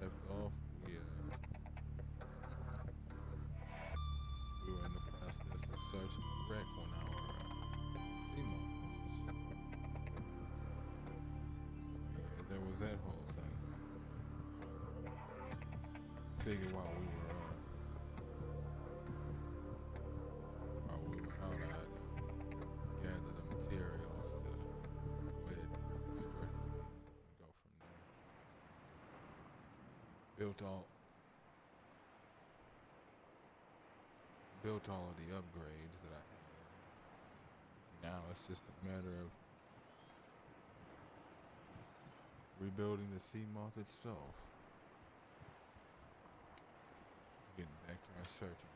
left off, we were in the process of searching a wreck on our sea moth, that's for sure. Yeah, there was that whole thing. Figured while we were out, I'd gather the materials to go ahead and reconstruct it again and go from there. Built all built all of the upgrades that I had. Now it's just a matter of rebuilding the sea moth itself. Getting back to our searching.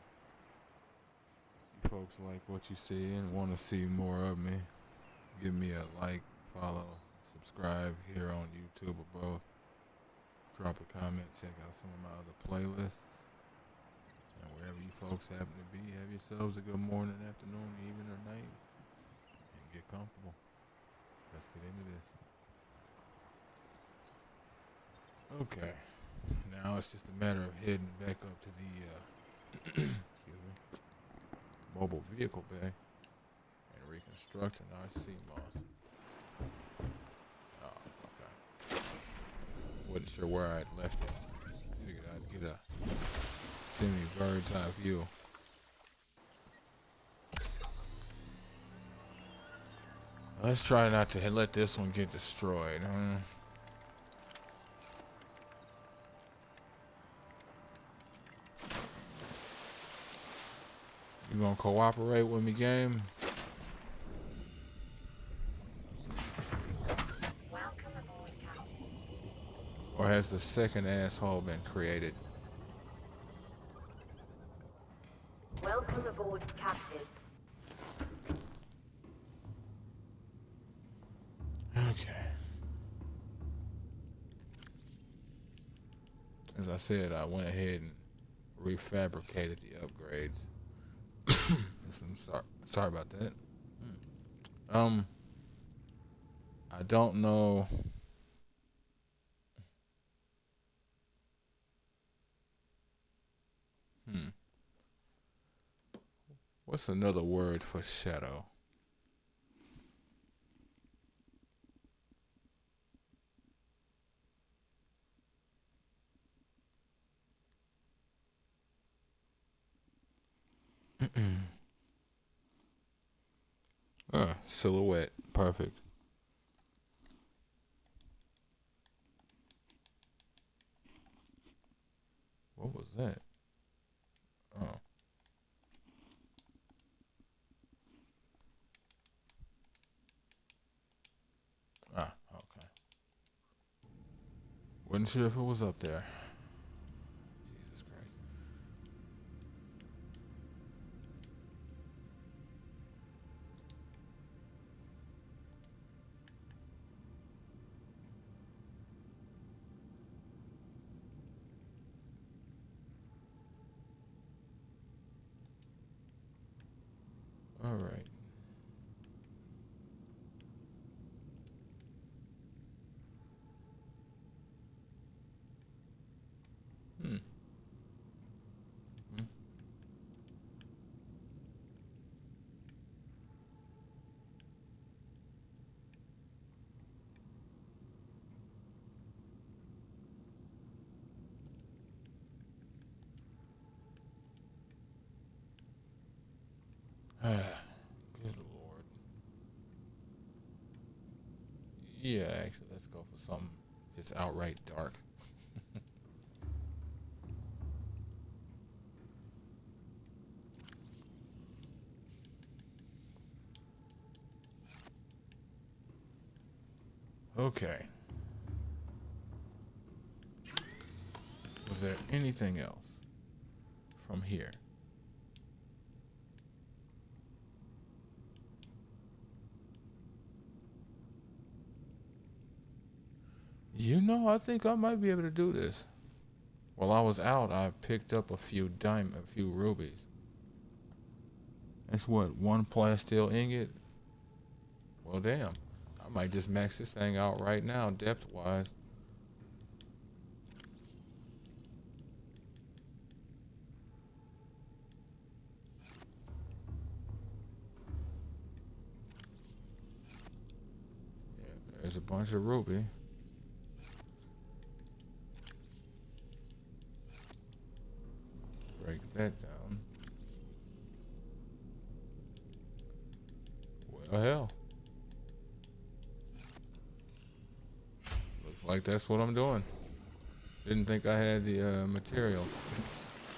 You folks like what you see and want to see more of me, give me a like, follow, subscribe here on YouTube or both. Drop a comment, check out some of my other playlists. And wherever you folks happen to be, have yourselves a good morning, afternoon, evening, or night. And get comfortable. Let's get into this. Okay. Now it's just a matter of heading back up to the excuse me, mobile vehicle bay and reconstructing our sea moth. Oh, okay. Wasn't sure where I'd left it. Figured I'd get a semi-bird's eye view. Let's try not to let this one get destroyed, huh? You gonna cooperate with me, game? Welcome aboard, Captain. Or has the second asshole been created? Welcome aboard, Captain. Okay. As I said, I went ahead and refabricated the upgrades. Sorry about that. I don't know. What's another word for shadow? Silhouette. Perfect. What was that? Oh. Ah, okay. Wasn't sure if it was up there. Jesus Christ. All right. Hmm. Hmm. Good Lord. Yeah, actually, let's go for something just outright dark. Okay. Was there anything else from here? I think I might be able to do this. While I was out, I picked up a few rubies. That's what, one plasteel ingot? Well, damn. I might just max this thing out right now, depth wise. There's a bunch of ruby. Break that down. Well, hell. Looks like that's what I'm doing. Didn't think I had the material.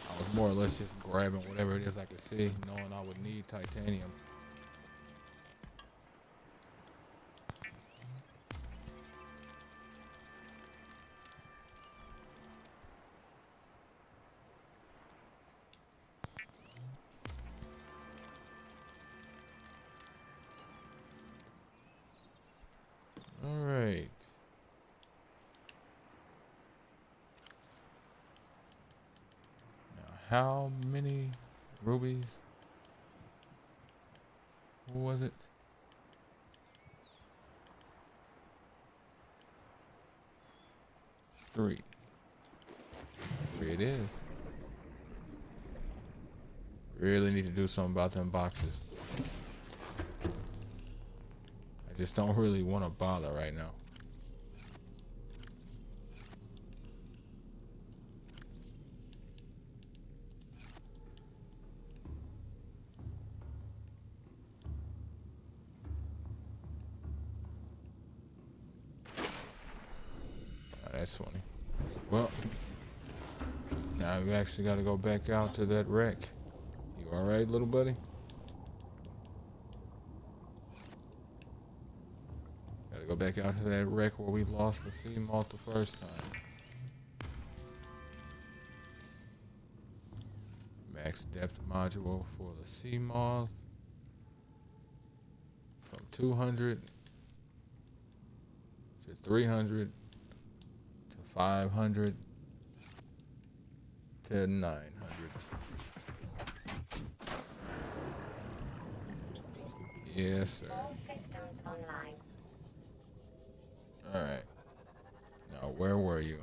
I was more or less just grabbing whatever it is I could see, knowing I would need titanium. Alright. Now, how many rubies? What was it? 3. 3 it is. Really need to do something about them boxes. I just don't really want to bother right now. Oh, that's funny. Well, now we actually got to go back out to that wreck. You alright, little buddy? Gotta go back out to that wreck where we lost the sea moth the first time. Max depth module for the sea moth. From 200 to 300 to 500 to 900. Yes, sir. All systems online. Alright. Now, where were you?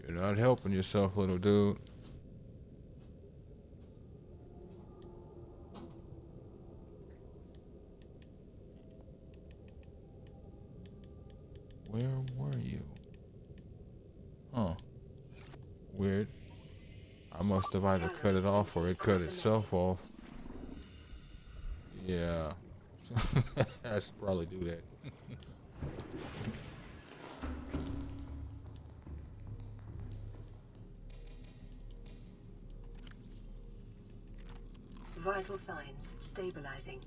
You're not helping yourself, little dude. Where were you? Huh. Weird. I must have either cut it off or it cut itself off. Yeah. I should probably do that. Vital signs stabilizing.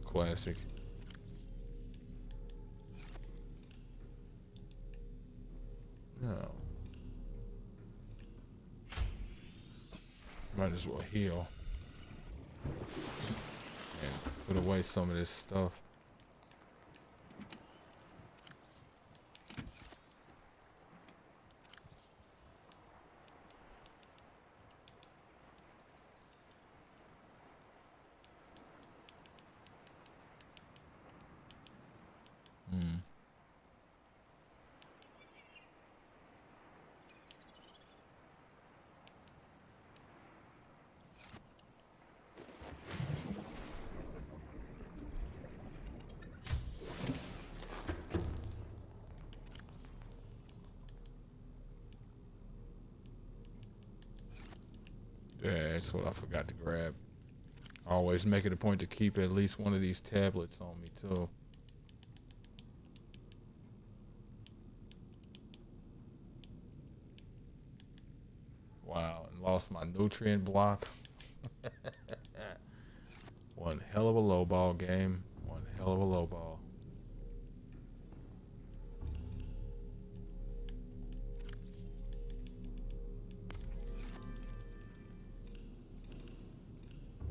Classic. No. Might as well heal. And put away some of this stuff. Yeah, that's what I forgot to grab. Always make it a point to keep at least one of these tablets on me too. Wow, and lost my nutrient block. One hell of a low ball game. One hell of a low ball.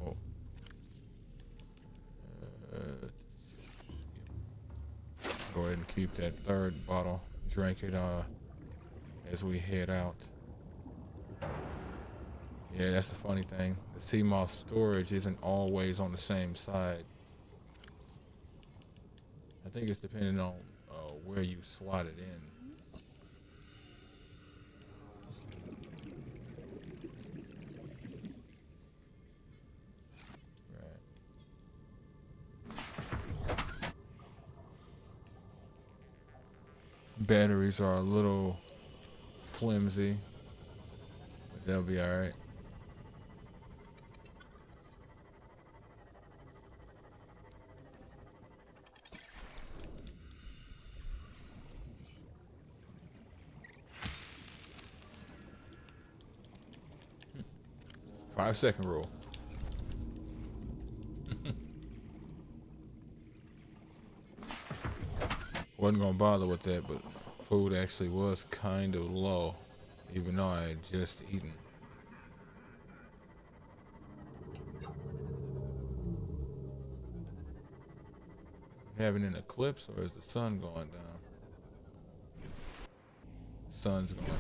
Oh. Go ahead and keep that third bottle. Drink it as we head out. Yeah, that's the funny thing. The CMOS storage isn't always on the same side. I think it's depending on where you slot it in. Right. Batteries are a little flimsy, but they'll be alright. Five-second rule. Wasn't gonna bother with that, but food actually was kind of low, even though I had just eaten. Having an eclipse, or is the sun going down? Sun's going down.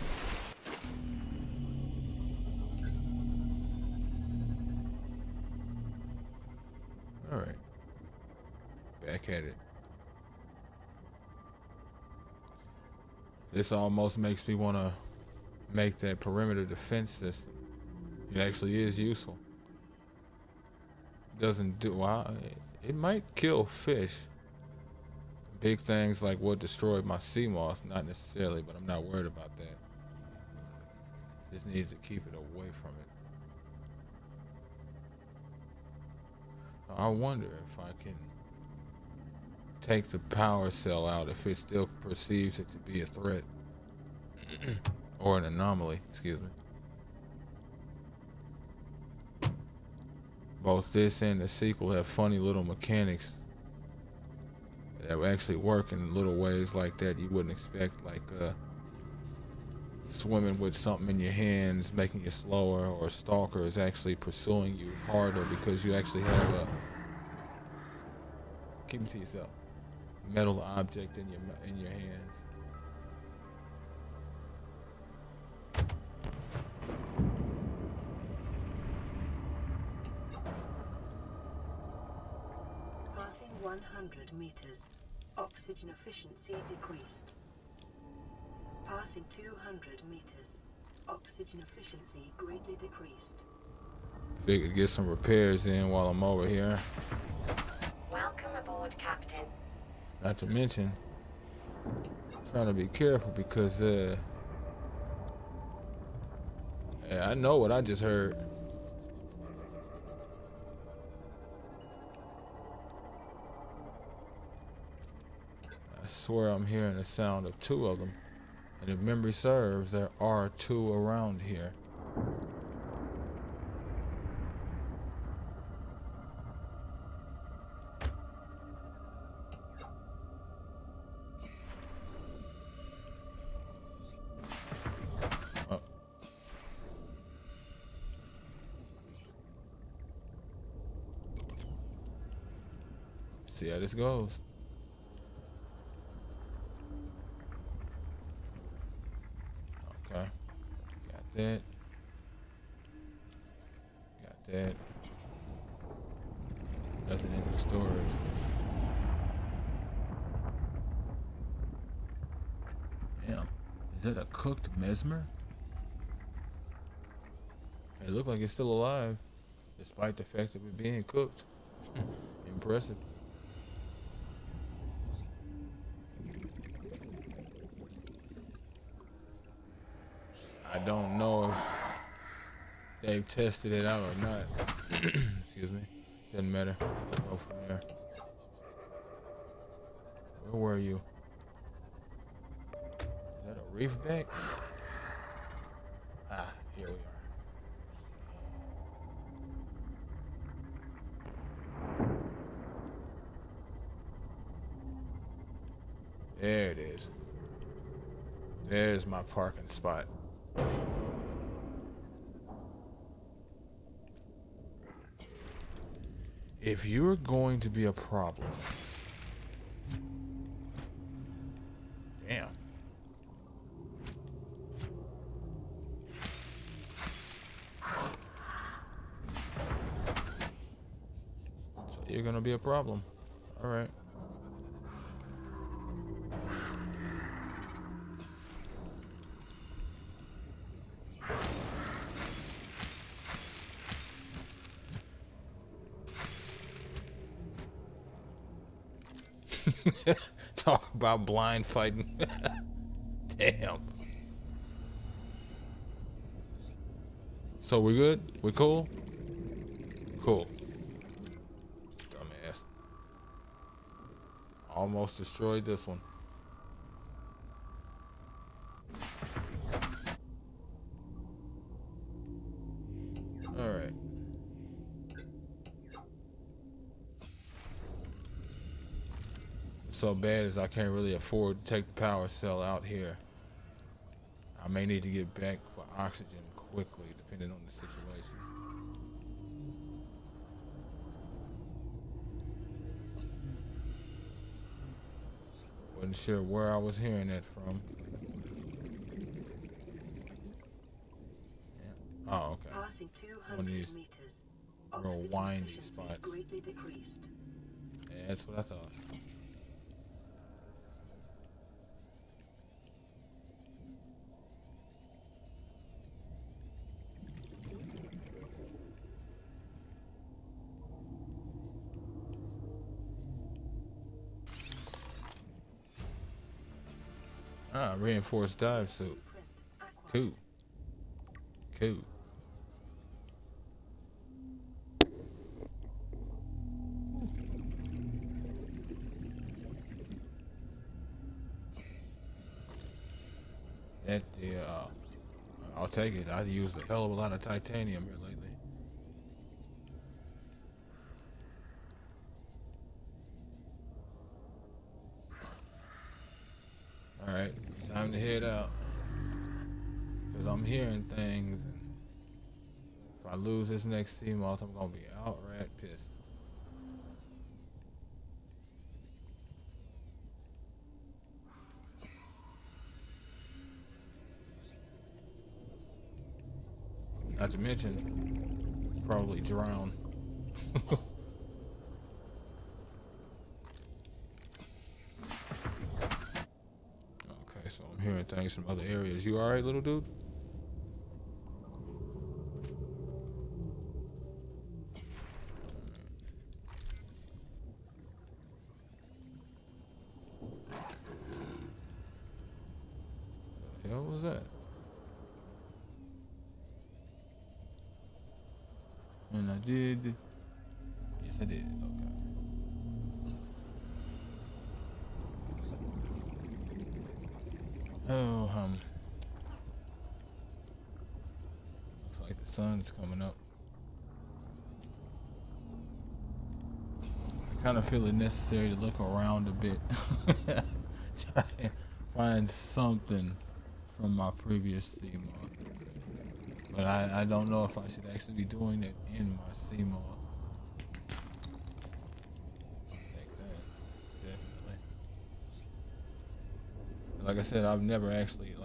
Alright. Back at it. This almost makes me want to make that perimeter defense system. It actually is useful. Doesn't do well. It might kill fish. Big things like what destroyed my sea moth, not necessarily, but I'm not worried about that. Just need to keep it away from it. I wonder if I can take the power cell out if it still perceives it to be a threat. Or an anomaly, excuse me. Both this and the sequel have funny little mechanics that will actually work in little ways like that you wouldn't expect, like swimming with something in your hands making you slower, or stalker is actually pursuing you harder because you actually have a, keep it to yourself, metal object in your hands. Passing 100 meters. Oxygen efficiency decreased. Passing 200 meters. Oxygen efficiency greatly decreased. Figured to get some repairs in while I'm over here. Welcome aboard, Captain. Not to mention, trying to be careful because I know what I just heard. I swear I'm hearing the sound of two of them. And if memory serves, there are two around here. Oh. See how this goes. Okay. Got that. Got that. Nothing in the storage. Damn. Is that a cooked mesmer? It looked like it's still alive, despite the fact of it being cooked. Impressive. I don't know if they've tested it out or not. Excuse me. Doesn't matter. Go from there. Where were you? Is that a reef back? Ah, here we are. There it is. There's my parking spot. If you're going to be a problem, damn. You're gonna be a problem. All right. Talk about blind fighting. Damn. So we good? We cool? Cool. Dumbass. Almost destroyed this one. Alright. So bad as I can't really afford to take the power cell out here. I may need to get back for oxygen quickly, depending on the situation. Wasn't sure where I was hearing that from. Yeah. Oh, okay. Passing One of 200 these meters. real Oxygen windy efficiency spots. greatly decreased. Yeah, that's what I thought. Ah, reinforced dive suit. Print acquired. Cool. Cool. At the I'll take it. I've used a hell of a lot of titanium here lately. Alright, time to head out. Because I'm hearing things, and if I lose this next sea moth, I'm gonna be outright pissed. Not to mention, probably drown. Okay, so I'm hearing things from other areas. You alright, little dude? The hell was that? And I did. Yes, I did. Okay. Oh, looks like the sun's coming up. I kind of feel it necessary to look around a bit. Try and find something from my previous sea moth. But I don't know if I should actually be doing it in my sea moth. Like that, definitely. Like I said, I've never actually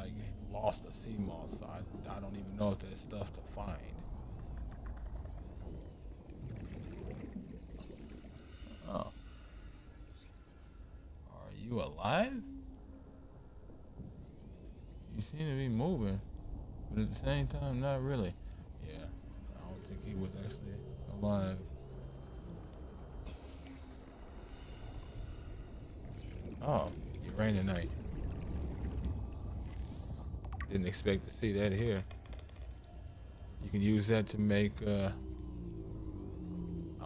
lost a sea moth, so I don't even know if there's stuff to find. Oh. Are you alive? You seem to be moving, but at the same time, not really. Yeah, I don't think he was actually alive. Oh, it rained tonight. Didn't expect to see that here. You can use that to make, I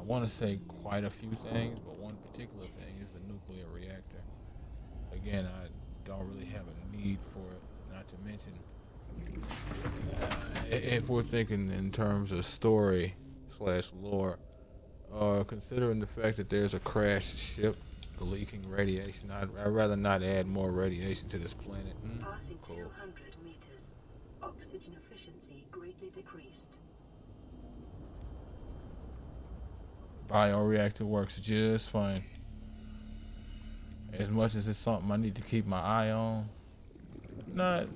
want to say quite a few things, but one particular thing is the nuclear reactor. Again, I don't really have a need for it, not to mention, if we're thinking in terms of story slash lore, considering the fact that there's a crashed ship leaking radiation, I'd rather not add more radiation to this planet. Passing Cool. 200 meters. Oxygen efficiency greatly decreased. Bioreactor works just fine. As much as it's something I need to keep my eye on, not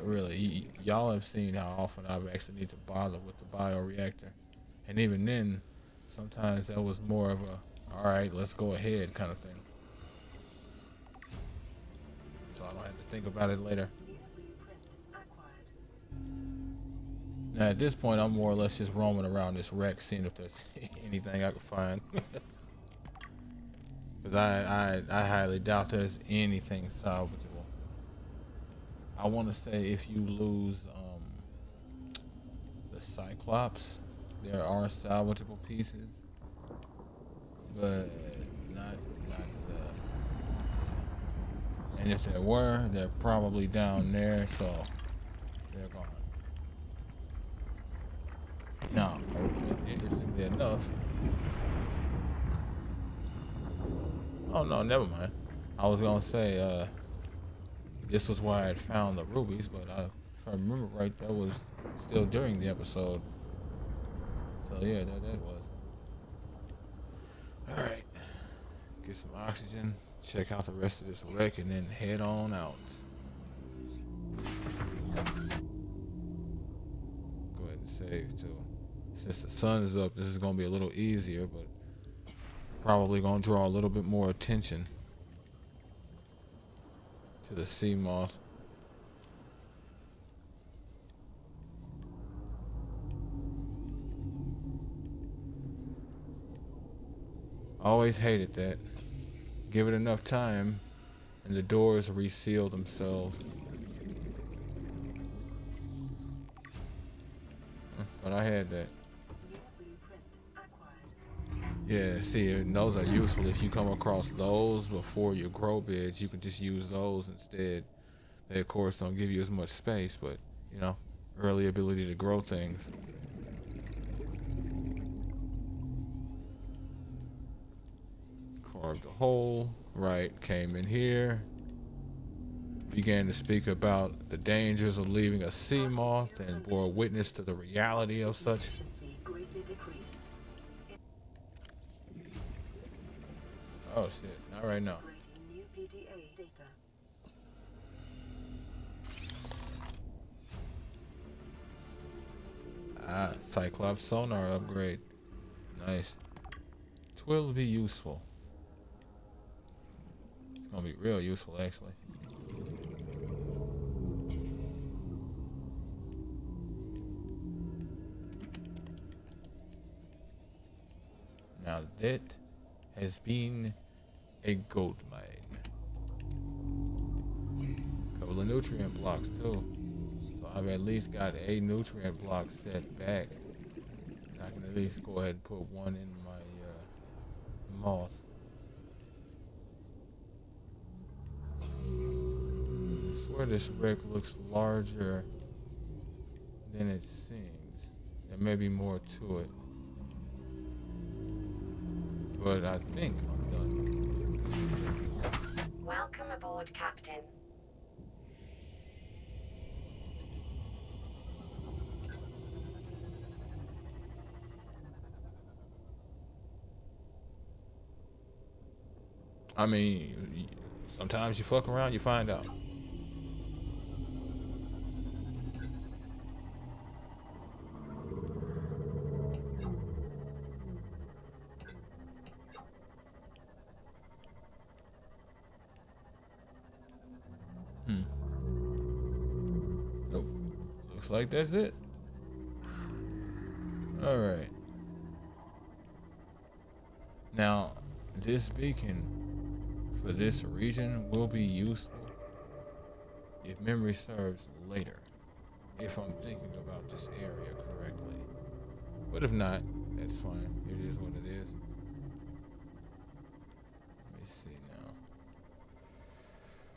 really. Y'all have seen how often I've actually need to bother with the bioreactor, and even then, Sometimes that was more of a, all right, let's go ahead kind of thing. So I don't have to think about it later. New blueprint acquired. Now at this point, I'm more or less just roaming around this wreck, seeing if there's anything I can find. Because I highly doubt there's anything salvageable. I want to say if you lose the Cyclops, there are salvageable pieces, but not the. And if there were, they're probably down there, so they're gone. Now, interestingly enough, oh no, never mind. I was gonna say this was why I had found the rubies, but if I remember right, that was still during the episode. So yeah, that was. All right, get some oxygen, check out the rest of this wreck, and then head on out. Go ahead and save too. Since the sun is up, this is gonna be a little easier, but probably gonna draw a little bit more attention to the sea moth. Always hated that. Give it enough time and the doors reseal themselves. But I had that. New blueprint acquired. Yeah, see, and those are useful. If you come across those before your grow beds, you can just use those instead. They, of course, don't give you as much space, but, you know, early ability to grow things. Carved a hole, right, came in here. Began to speak about the dangers of leaving a sea moth and bore witness to the reality of such. Efficiency greatly decreased. Oh shit, not right now. Integrating new PDA data. Ah, Cyclops sonar upgrade. Nice. It will be useful. It's gonna be real useful actually. Now that has been a gold mine. Couple of nutrient blocks too. So I've at least got a nutrient block set back. I can at least go ahead and put one in my moth. I swear this wreck looks larger than it seems. There may be more to it. But I think I'm done. Welcome aboard, Captain. I mean, sometimes you fuck around, you find out. Nope. Looks like that's it. Alright. Now, this beacon for this region will be useful if memory serves later, if I'm thinking about this area correctly. But if not, that's fine. It is what it is. Let me see now.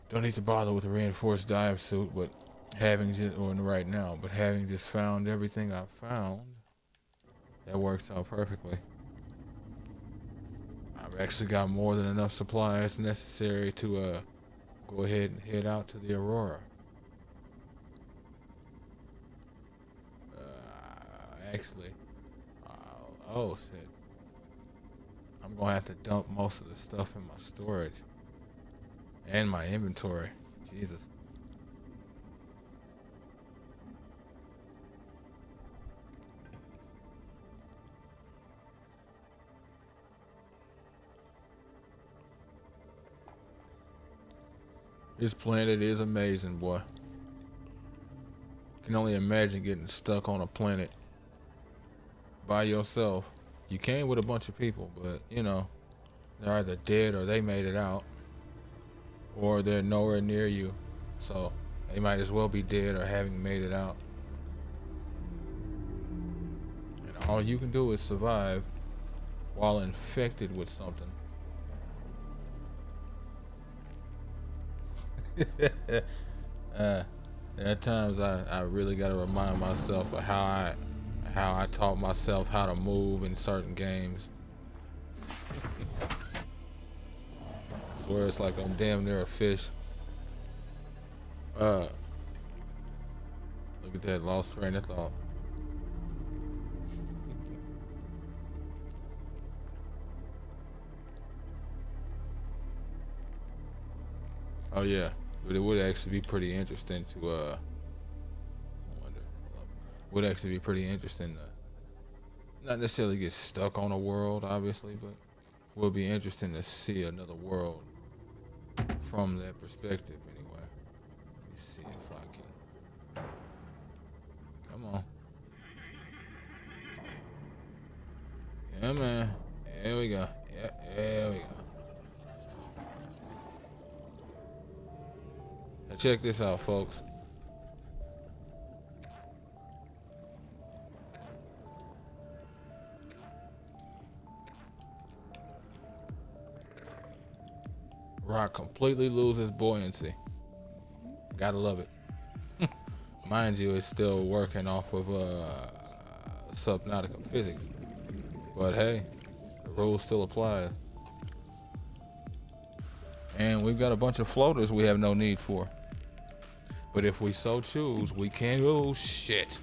Don't need to bother with a reinforced dive suit, but having just, or right now, but having just found everything I found, that works out perfectly. I've actually got more than enough supplies necessary to go ahead and head out to the Aurora. Actually, oh shit. I'm gonna have to dump most of the stuff in my storage and my inventory. Jesus. This planet is amazing, boy. Can only imagine getting stuck on a planet by yourself. You can with a bunch of people, but you know, they're either dead or they made it out, or they're nowhere near you. So they might as well be dead or having made it out. And all you can do is survive while infected with something. At times I really got to remind myself of how I taught myself how to move in certain games. I swear it's like I'm damn near a fish. Look at that, lost train of thought. Oh yeah, but it would actually be pretty interesting to I wonder, would actually be pretty interesting to not necessarily get stuck on a world, obviously, but would be interesting to see another world from that perspective anyway. Let me see if I can. Come on. Yeah, man. There we go. Yeah, there we go. Now check this out, folks. Rock completely loses buoyancy. Gotta love it. Mind you, it's still working off of Subnautica physics. But hey, the rules still apply. And we've got a bunch of floaters we have no need for. But if we so choose, we can. Oh shit.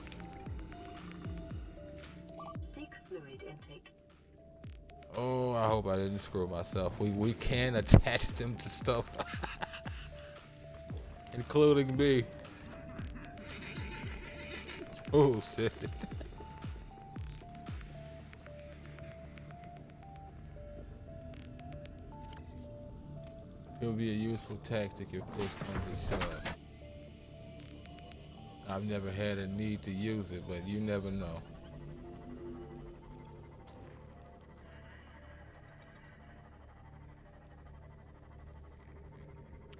Seek fluid intake. Oh, I hope I didn't screw myself. We can attach them to stuff. Including me. Oh shit. It would be a useful tactic if push comes to shove. I've never had a need to use it, but you never know.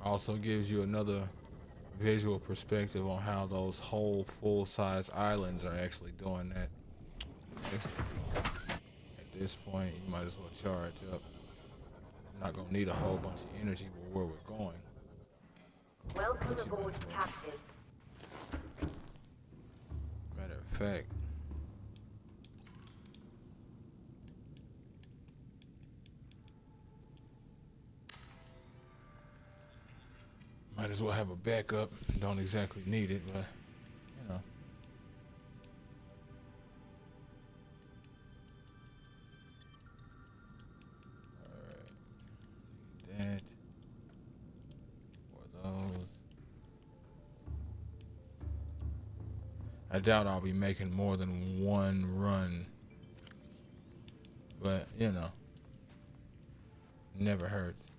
Also gives you another visual perspective on how those whole full-size islands are actually doing that. At this point, you might as well charge up. You're not gonna need a whole bunch of energy where we're going. Welcome aboard, Captain. Matter of fact, might as well have a backup. Don't exactly need it, but you know. Alright. That. For those. I doubt I'll be making more than one run. But, you know. Never hurts.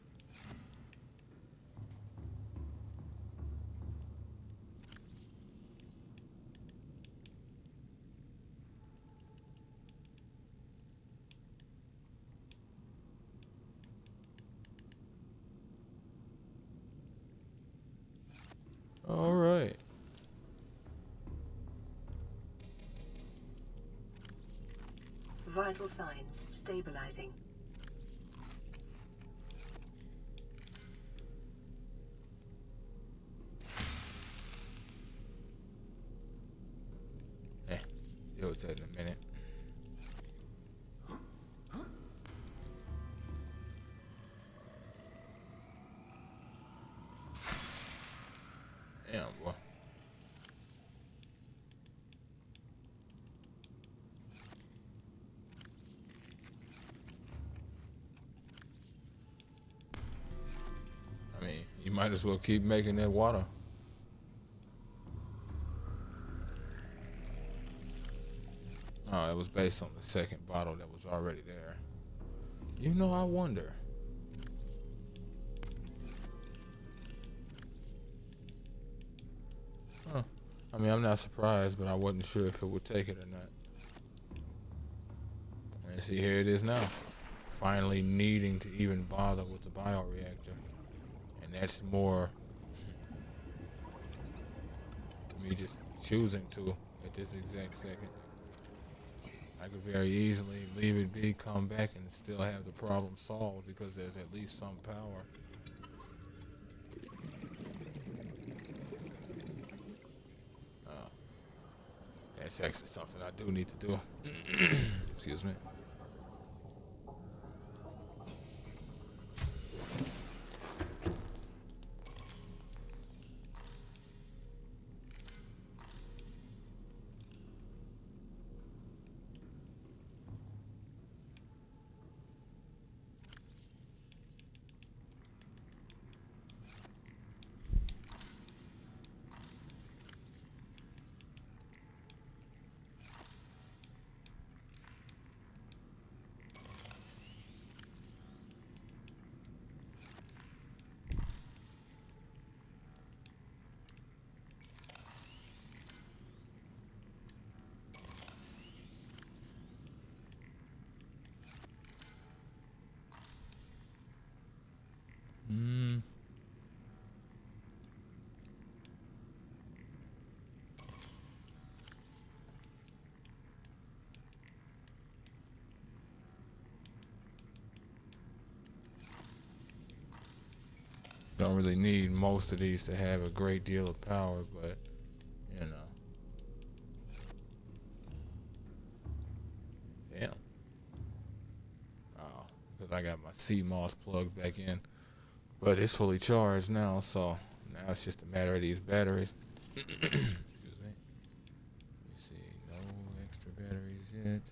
All right. Vital signs stabilizing. Deal with that in a minute. Damn, boy. I mean, you might as well keep making that water. Oh, it was based on the second bottle that was already there. You know, I wonder. I mean, I'm not surprised, but I wasn't sure if it would take it or not. And see, here it is now. Finally needing to even bother with the bioreactor. And that's more me just choosing to at this exact second. I could very easily leave it be, come back, and still have the problem solved because there's at least some power. That's actually something I do need to do. Excuse me. Don't really need most of these to have a great deal of power, but you know. Damn. Oh, because I got my CMOS plugged back in. But it's fully charged now, so now it's just a matter of these batteries. Excuse me. Let me see. No extra batteries yet.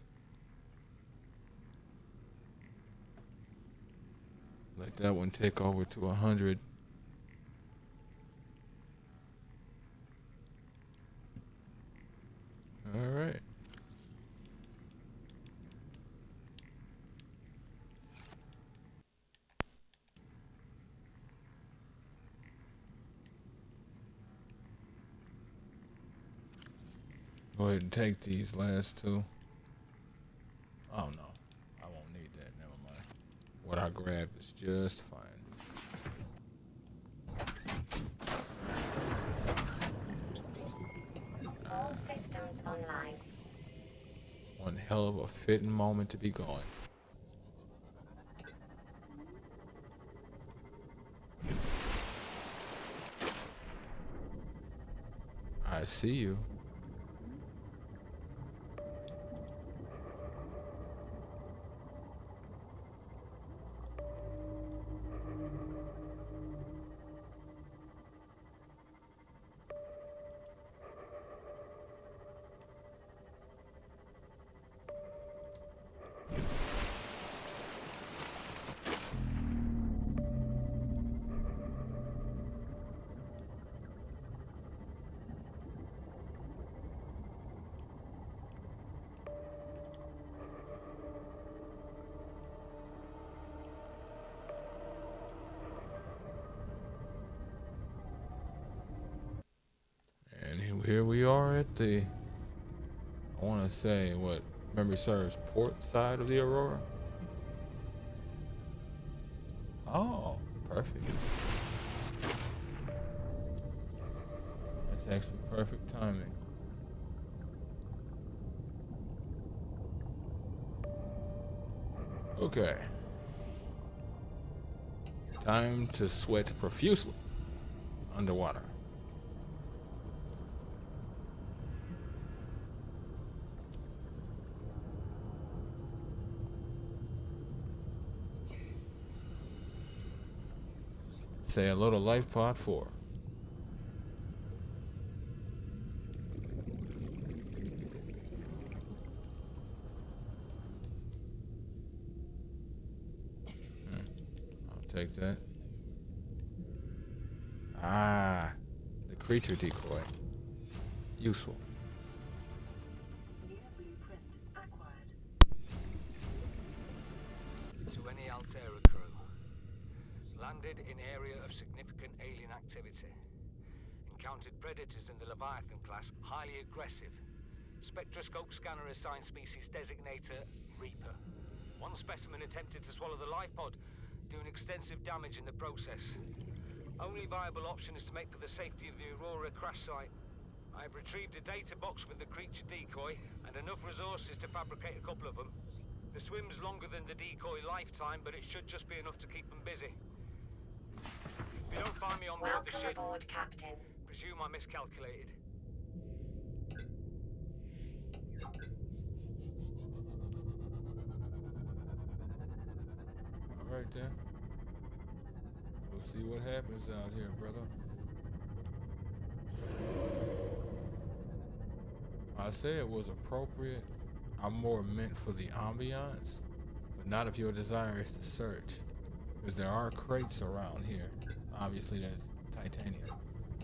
Let that one take over to 100. All right. Go ahead and take these last two. Oh no, I won't need that. Never mind. What I grabbed is just fine. All systems online. One hell of a fitting moment to be going. I see you. And here we are at the, I want to say, what memory serves, port side of the Aurora. Oh, perfect. That's actually perfect timing. Okay. Time to sweat profusely underwater. Say hello to Life Pod 4. I'll take that. Ah, the creature decoy. Useful. New blueprint acquired. To any Altera crew. Landed in area of significant alien activity. encountered predators in the Leviathan class, highly aggressive. Spectroscope scanner assigned species designator Reaper. One specimen attempted to swallow the life pod, doing extensive damage in the process. Only viable option is to make for the safety of the Aurora crash site. I have retrieved a data box with the creature decoy and enough resources to fabricate a couple of them. The swim's longer than the decoy lifetime, but it should just be enough to keep them busy. If you don't find me on board the Welcome ship, aboard, Captain. presume I miscalculated. All right then. We'll see what happens out here, brother. I say it was appropriate. I'm more meant for the ambiance, but not if your desire is to search. Because there are crates around here. Obviously there's titanium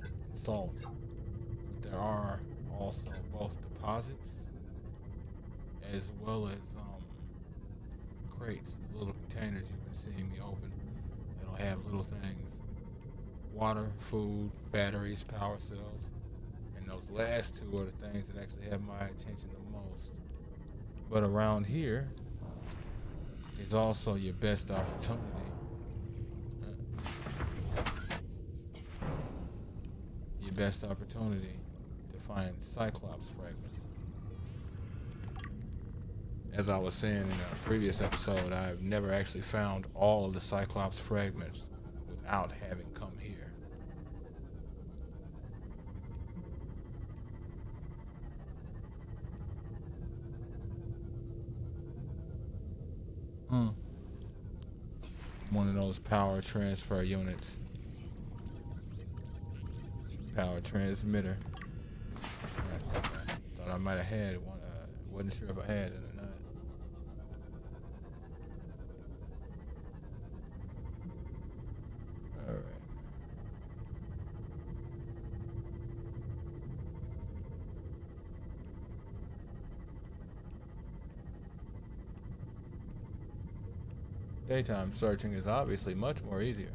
and salt. But there are also both deposits as well as crates, the little containers you've been seeing me open. It'll have little things. Water, food, batteries, power cells. And those last two are the things that actually have my attention the most. But around here is also your best opportunity. Your best opportunity to find Cyclops fragments. As I was saying in a previous episode, I've never actually found all of the Cyclops fragments without having come here. One of those power transfer units. Power transmitter. Thought I might have had one. Wasn't sure if I had it or not. All right. Daytime searching is obviously much more easier.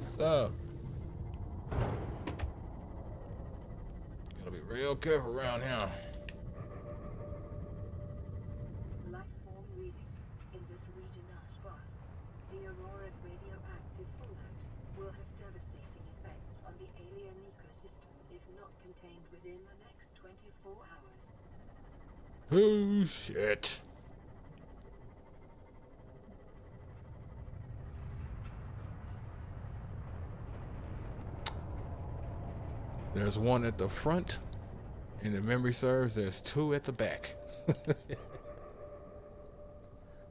What's up? Gotta be real careful around here. Life form readings in this region are sparse. The Aurora's radioactive fallout will have devastating effects on the alien ecosystem if not contained within the next 24 hours. Oh shit. There's one at the front, and if memory serves, there's two at the back.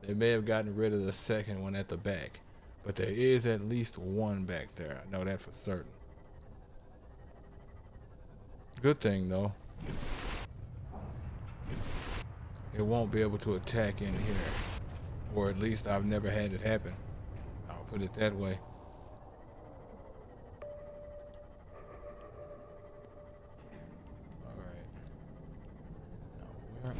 They may have gotten rid of the second one at the back, but there is at least one back there. I know that for certain. Good thing, though. It won't be able to attack in here. Or at least I've never had it happen. I'll put it that way. Alright. Now where...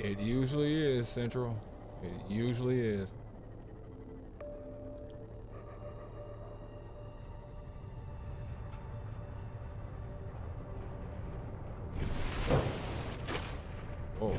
It usually is, Central. It usually is. Oh.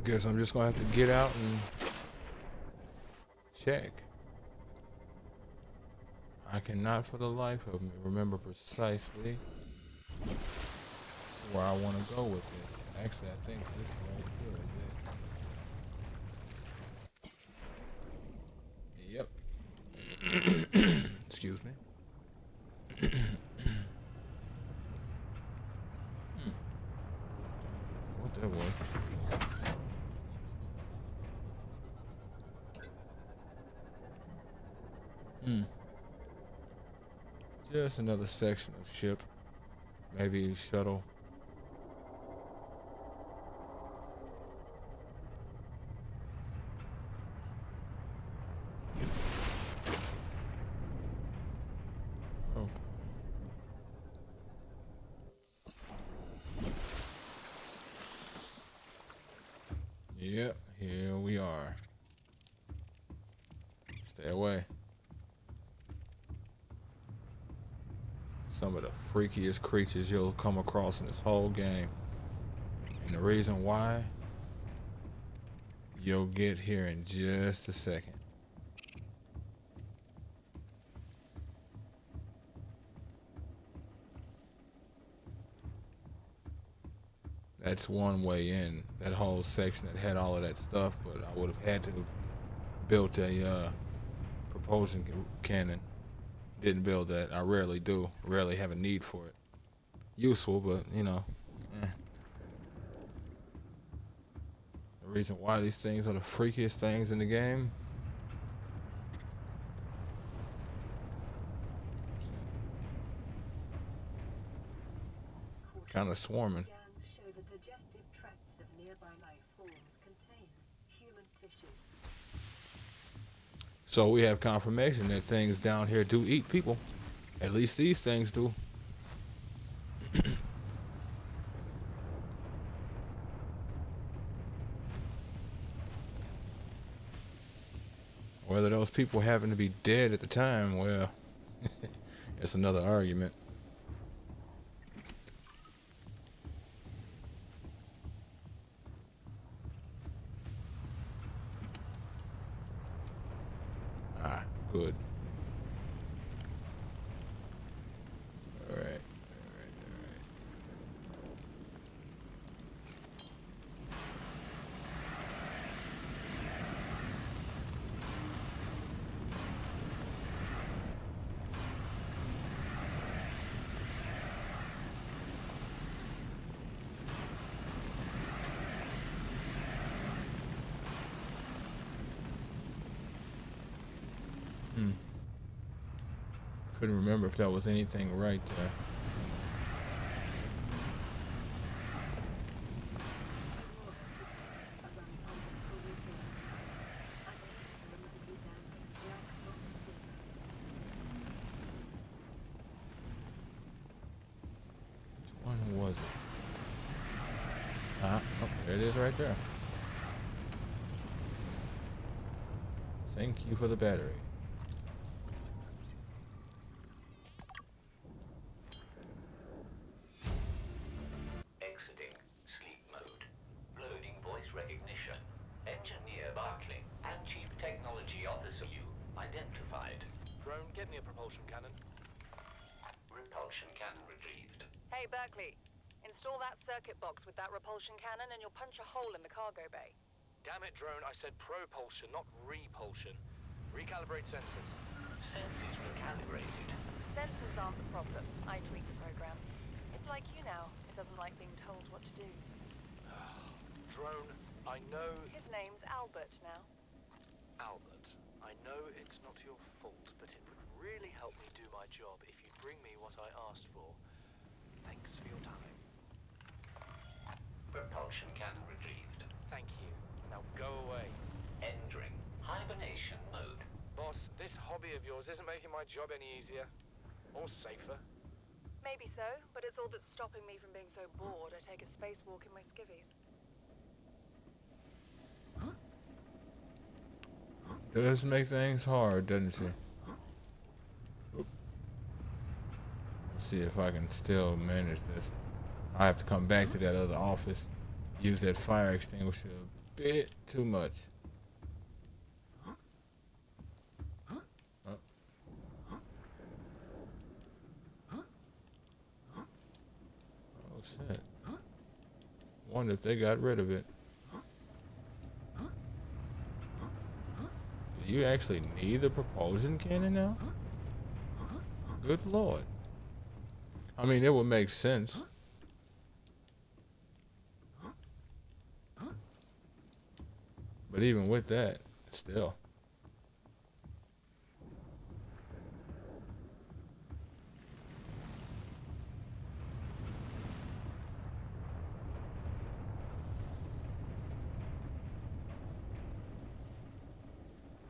Guess I'm just gonna have to get out and check. I cannot for the life of me remember precisely where I want to go with this. Actually, I think this right here is it. Yep. Excuse me. What that was. Just another section of ship. Maybe shuttle. Oh. Yep, here we are. Stay away. Some of the freakiest creatures you'll come across in this whole game. And the reason why, you'll get here in just a second. That's one way in. That whole section that had all of that stuff, but I would have had to have built a propulsion cannon. Didn't build that. I rarely do. Rarely have a need for it. Useful, but you know. The reason why these things are the freakiest things in the game. Kind of swarming. Scans show the digestive tracts of nearby life forms contain human tissues. So we have confirmation that things down here do eat people. At least these things do. Whether those people happen to be dead at the time, well, it's another argument. Good. All right. Couldn't remember if that was anything right there. Which one was it? Oh, there it is right there. Thank you for the battery. Get me a propulsion cannon. Repulsion cannon retrieved. Hey, Berkeley. Install that circuit box with that repulsion cannon and you'll punch a hole in the cargo bay. Damn it, drone. I said propulsion, not repulsion. Recalibrate sensors. Sensors recalibrated. Sensors aren't the problem. I tweaked the program. It's like you now. It doesn't like being told what to do. Drone, I know... His name's Albert now. Albert, I know it's not your fault, but it would really help me do my job if you'd bring me what I asked for. Thanks for your time. Propulsion cannon retrieved. Thank you. Now go away. Entering hibernation mode. Boss, this hobby of yours isn't making my job any easier. Or safer. Maybe so, but it's all that's stopping me from being so bored I take a spacewalk in my skivvies. Does make things hard, doesn't she? Let's see if I can still manage this. I have to come back to that other office, use that fire extinguisher a bit too much. Oh. Oh shit. Wonder if they got rid of it. Do you actually need a propulsion cannon now? Good lord. I mean, it would make sense. But even with that, still.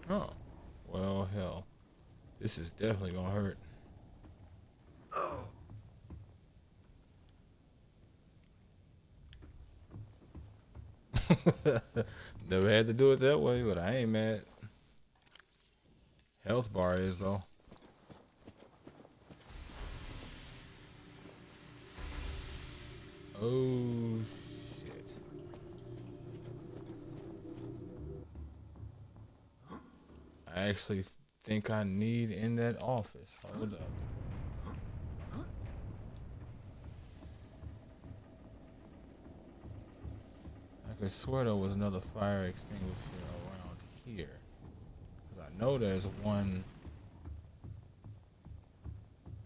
Oh. Well, hell. This is definitely gonna hurt. Never had to do it that way, but I ain't mad. Health bar is though. Oh shit. I actually think I need in that office. Hold up. I could swear there was another fire extinguisher around here. Because I know there's one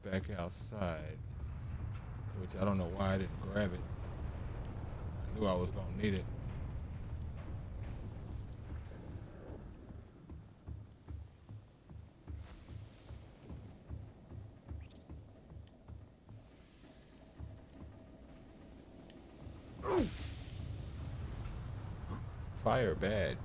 back outside. Which I don't know why I didn't grab it. I knew I was going to need it. Fire bad.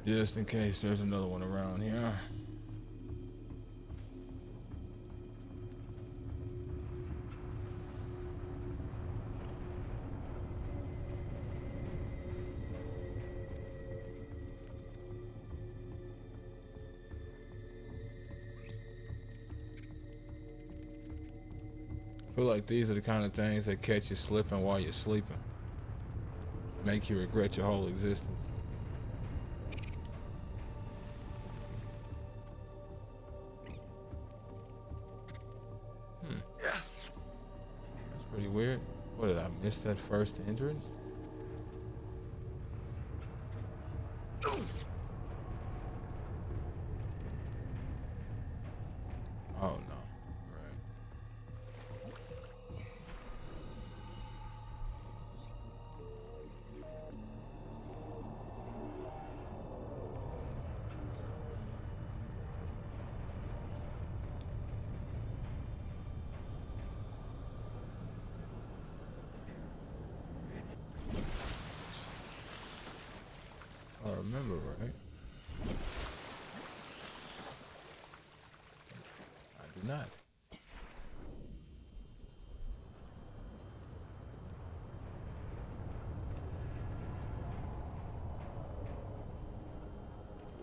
Just in case there's another one around here. I feel like these are the kind of things that catch you slipping while you're sleeping. Make you regret your whole existence. That's pretty weird. What, did I miss that first entrance? Oh no. Right. If I remember right. I do not.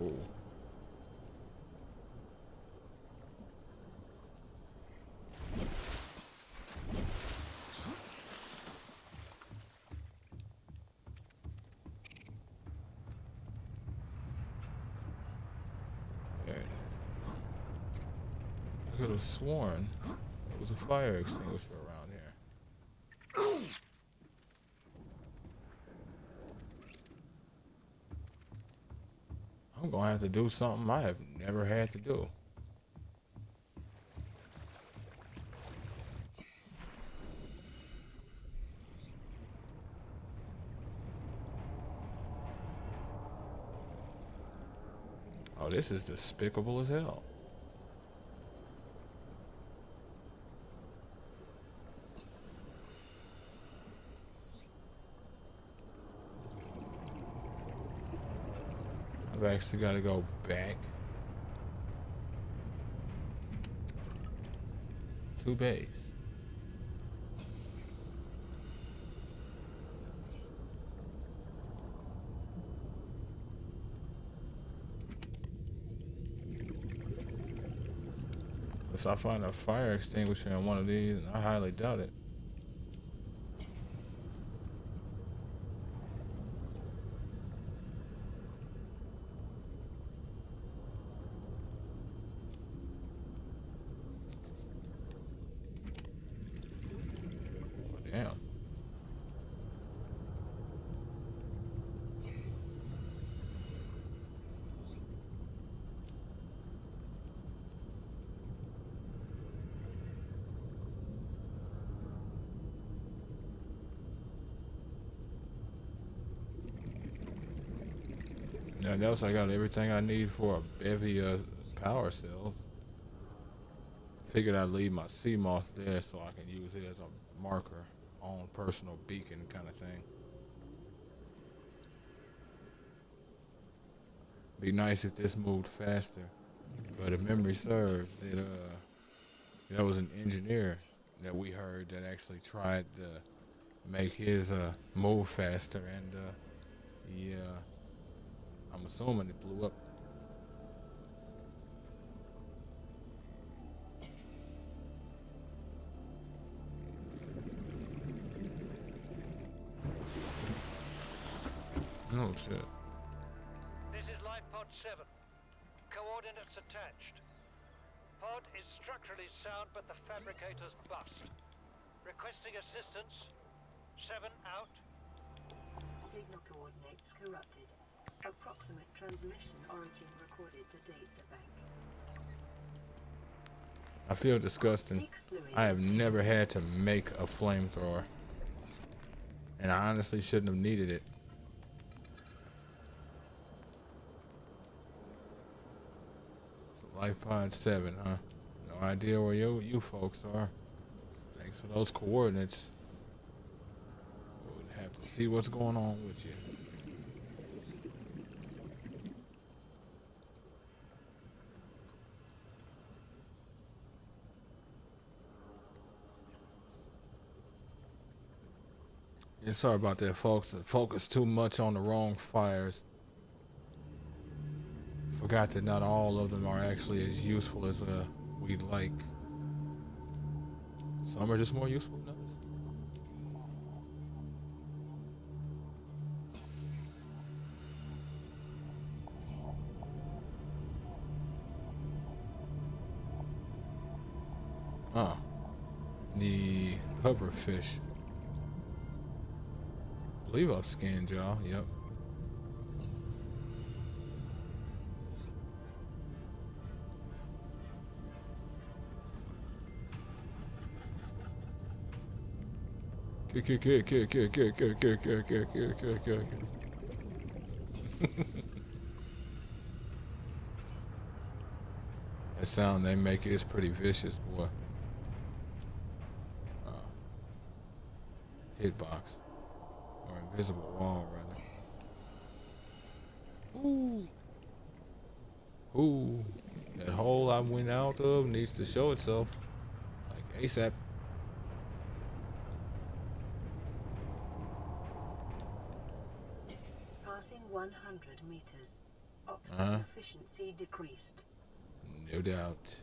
Oh. There it is. I could have sworn there was a fire extinguisher around here. I'm gonna have to do something I have never had to do. Oh, this is despicable as hell. I've actually got to go back to base. unless I find a fire extinguisher in one of these, and I highly doubt it. Oh, damn. Now, else I got everything I need for a bevy of power cells. Figured I'd leave my sea moth there so I can use it as a marker, on personal beacon kind of thing. Be nice if this moved faster, but if memory serves, there was an engineer that we heard that actually tried to make his move faster, and yeah, I'm assuming it blew up. Oh shit. This is Life Pod 7. Coordinates attached. Pod is structurally sound, but the fabricators bust. Requesting assistance. 7 out. Signal coordinates corrupted. Approximate transmission origin recorded to data bank. I feel disgusting. I have never had to make a flamethrower, and I honestly shouldn't have needed it. So Life Pod 7, huh? No idea where you folks are. Thanks for those coordinates. We'll have to see what's going on with you. Yeah, sorry about that, folks. I focused too much on the wrong fires. Forgot that not all of them are actually as useful as we'd like. Some are just more useful than others. Ah, the hoverfish. I believe I've scanned y'all. Yep. That sound they make is pretty vicious, boy. Hitbox. Or invisible wall, rather. Ooh. Ooh. That hole I went out of needs to show itself. Like ASAP. Passing 100 meters. Oxygen efficiency decreased. No doubt.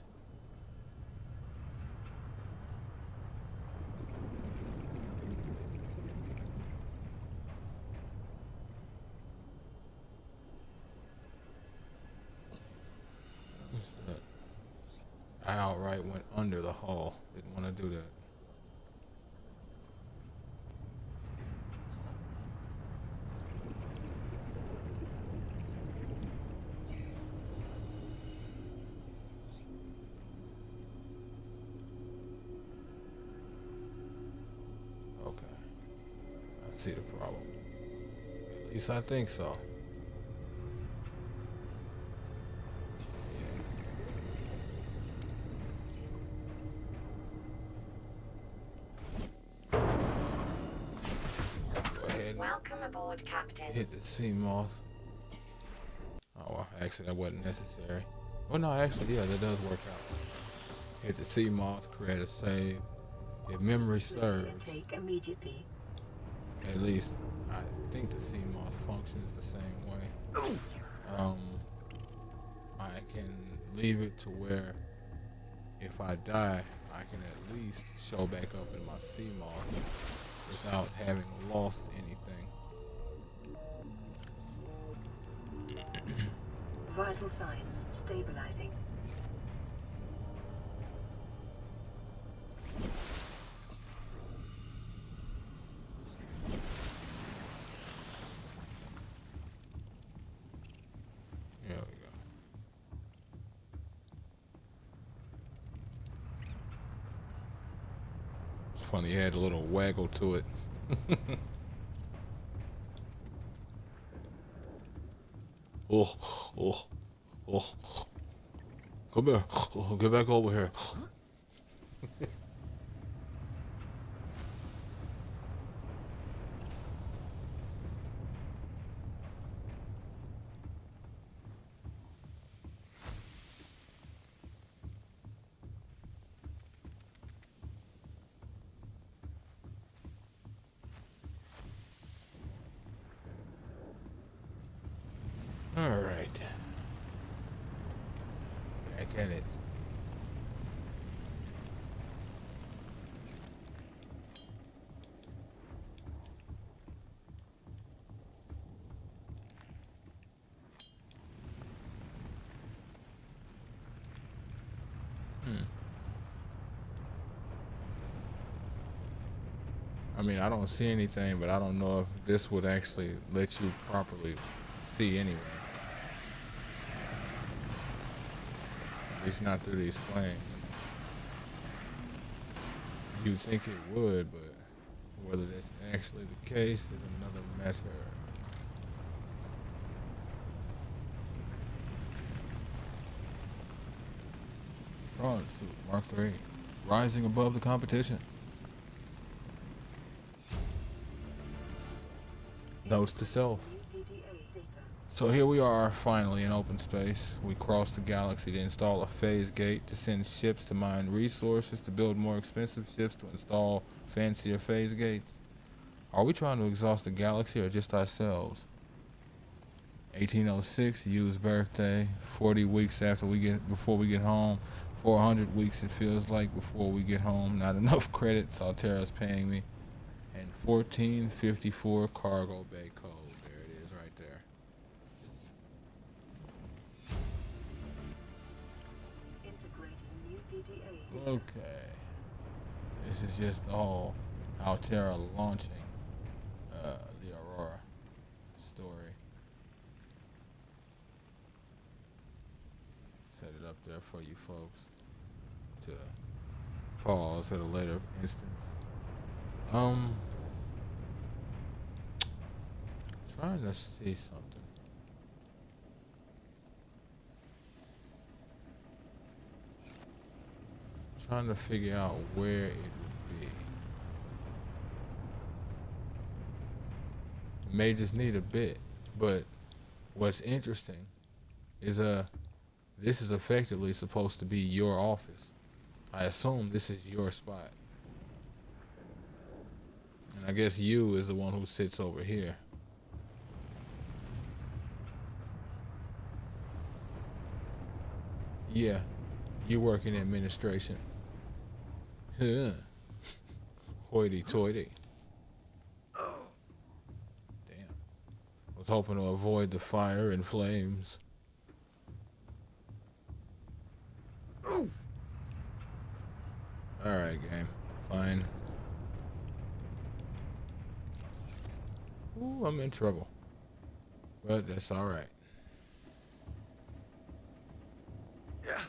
I outright went under the hull. Didn't want to do that. Okay. I see the problem. At least I think so. Welcome aboard, Captain. Hit the sea moth. Oh, well, actually, that wasn't necessary. Well, no, actually, yeah, that does work out. Hit the sea moth, create a save. If memory serves, Take immediately. at least I think the sea moth functions the same way. I can leave it to where if I die, I can at least show back up in my sea moth without having lost anything. Vital signs stabilizing. There we go. It's funny, it had a little waggle to it. Oh, oh, oh. Come here. Oh, get back over here. All right. Back at it. I mean, I don't see anything, but I don't know if this would actually let you properly see anyway. At least not through these flames. You'd think it would, but whether that's actually the case is another matter. Prawn suit, Mark 3. Rising above the competition. Notes to self. So here we are, finally in open space. We crossed the galaxy to install a phase gate, to send ships to mine resources, to build more expensive ships, to install fancier phase gates. Are we trying to exhaust the galaxy or just ourselves? 1806, Yu's birthday. 40 weeks before we get home. 400 weeks it feels like before we get home. Not enough credits Altera's paying me. And 1454 cargo bay code. There it is right there. Integrating new PDA. Okay. This is just all Altera launching the Aurora story. Set it up there for you folks to pause at a later instance. Trying to see something. Trying to figure out where it would be. It may just need a bit, but what's interesting is this is effectively supposed to be your office. I assume this is your spot. And I guess you is the one who sits over here. Yeah, you work in administration. Huh. Hoity-toity. Damn. Was hoping to avoid the fire and flames. Alright, game. Fine. Ooh, I'm in trouble. But that's alright. Yeah.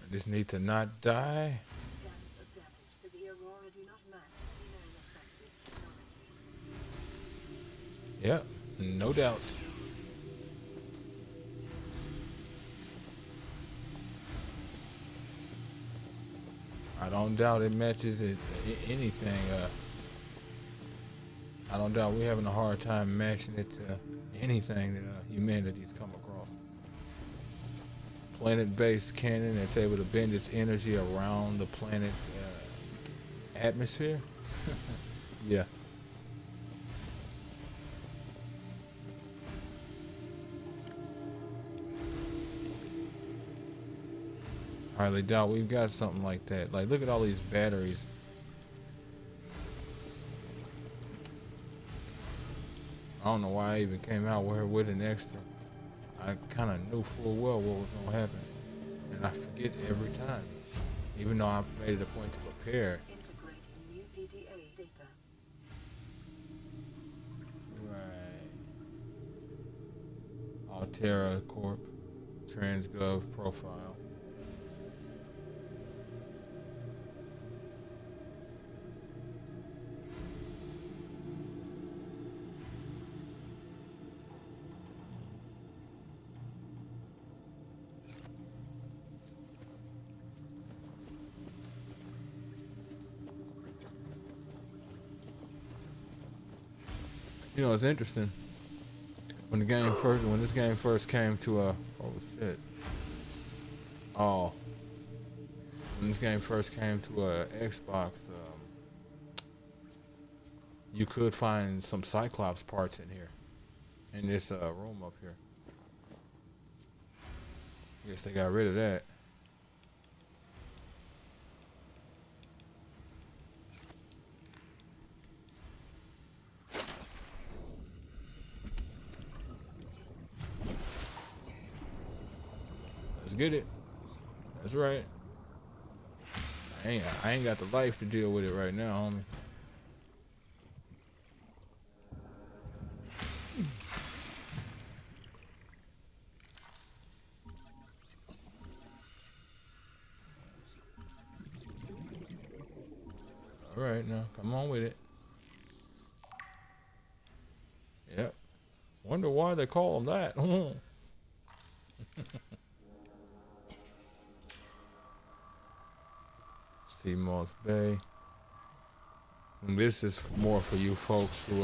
I just need to not die. Scans of damage to the Aurora do not match the known offensive technologies. Yep, no doubt. I don't doubt it matches anything. I don't doubt we're having a hard time matching it to anything that humanity's come across. Planet-based cannon that's able to bend its energy around the planet's Atmosphere? Yeah. Hardly doubt we've got something like that. Like, look at all these batteries. I don't know why I even came out with an extra. I kind of knew full well what was going to happen. And I forget every time. Even though I made it a point to prepare. Integrating new PDA data. Right. Altera Corp. Transgov profile. You know, it's interesting. When this game first came to oh shit. Oh. When this game first came to Xbox, you could find some Cyclops parts in here. In this room up here. I guess they got rid of that. Let's get it. That's right. I ain't got the life to deal with it right now, homie. All right, now come on with it. Yep. Wonder why they call them that. Seamoth Bay. And this is more for you folks who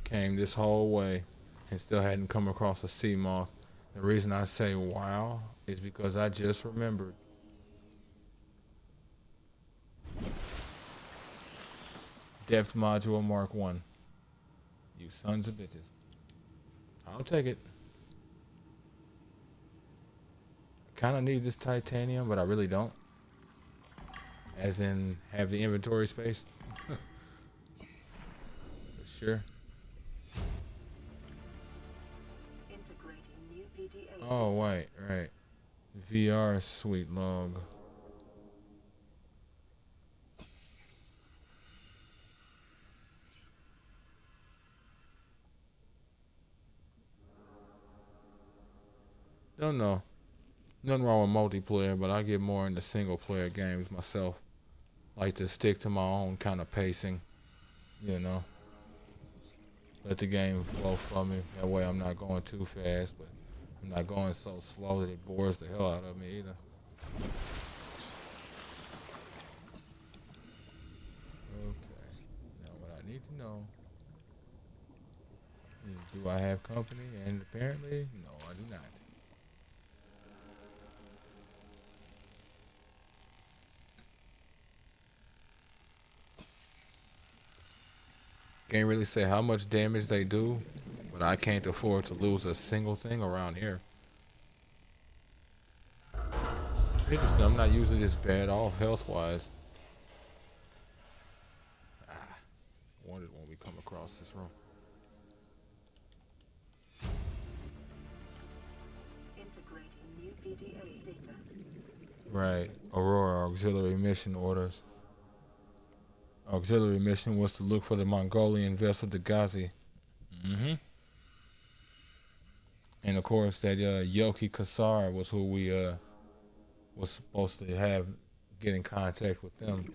came this whole way and still hadn't come across a sea moth. The reason I say wow is because I just remembered. Depth module Mark 1. You sons of bitches. I'll take it. I kind of need this titanium, but I really don't. As in, have the inventory space. Sure. Integrating new PDA. Oh, right. VR suite log. Don't know. Nothing wrong with multiplayer, but I get more into single player games myself. Like to stick to my own kind of pacing, you know. Let the game flow for me. That way I'm not going too fast, but I'm not going so slow that it bores the hell out of me either. Okay. Now what I need to know is, do I have company? And apparently, no, I do not. Can't really say how much damage they do, but I can't afford to lose a single thing around here. Interesting, I'm not usually this bad off health-wise. Wondered when we come across this room. Integrating new PDA data. Right, Aurora auxiliary mission orders. Auxiliary mission was to look for the Mongolian vessel Dagazi. And of course that Yoki Kasar was who we was supposed to have get in contact with them.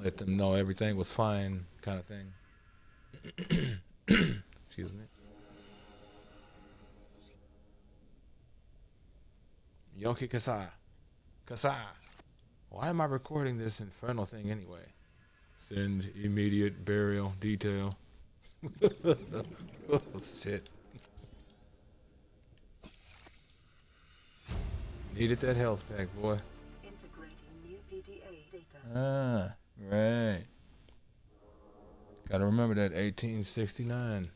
Let them know everything was fine, kind of thing. Excuse me. Yoki Kasar. Kasar. Why am I recording this infernal thing anyway? Send immediate burial detail. Oh, shit. Needed that health pack, boy. Integrating new PDA relay data. Ah, right. Gotta remember that 1869.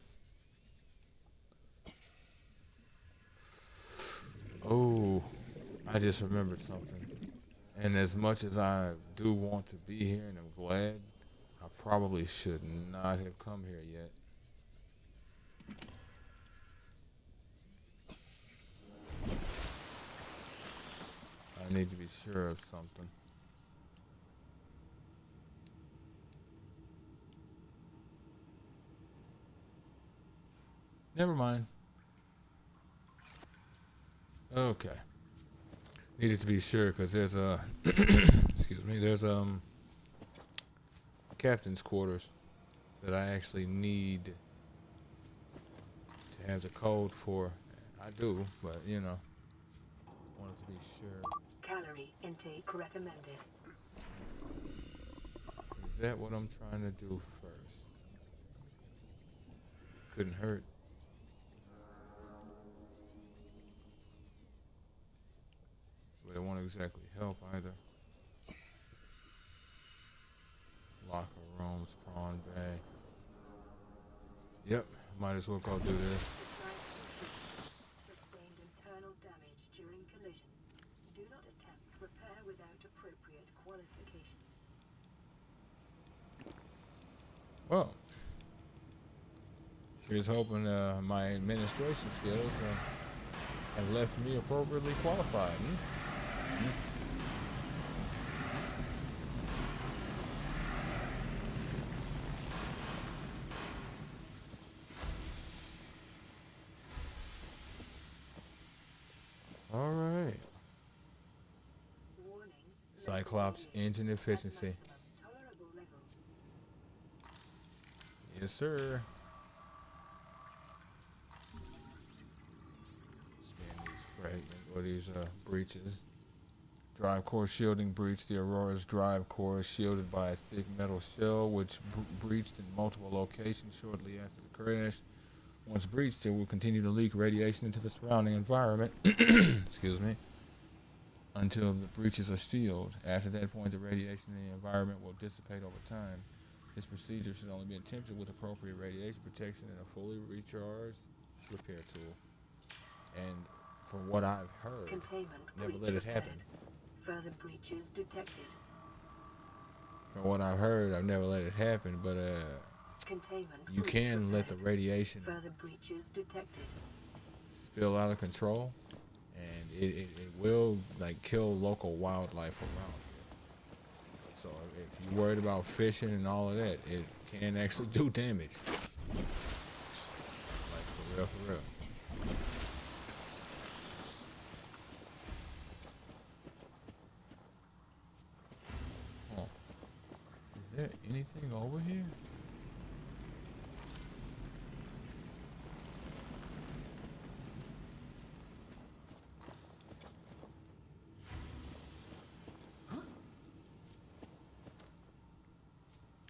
Oh, I just remembered something. And as much as I do want to be here and I'm glad, I probably should not have come here yet. I need to be sure of something. Never mind. Okay. Needed to be sure because there's a excuse me, there's captain's quarters that I actually need to have the code for. I do, but you know, wanted to be sure. Calorie intake recommended. Is that what I'm trying to do first? Couldn't hurt. But it won't exactly help either. Locker rooms, prawn bay. Yep, might as well go do this. Sustained internal damage during collision. Do not attempt repair without appropriate qualifications. Well, here's hoping my administration skills have left me appropriately qualified. All right. Warning. Cyclops engine efficiency. Tolerable level. Yes, sir. Scan these fragments or these breaches. Drive core shielding breach. The Aurora's drive core is shielded by a thick metal shell, which breached in multiple locations shortly after the crash. Once breached, it will continue to leak radiation into the surrounding environment. Excuse me. Until the breaches are sealed. After that point, the radiation in the environment will dissipate over time. This procedure should only be attempted with appropriate radiation protection and a fully recharged repair tool. And from what I've heard, Containment never breach let it happen. repaired. Further breaches detected. From what I've heard, I've never let it happen, but Containment you breach can let the repaired. radiation Further breaches detected. spill out of control, and it will like kill local wildlife around here. So if you're worried about fishing and all of that, it can actually do damage. Like for real. Huh. Is there anything over here?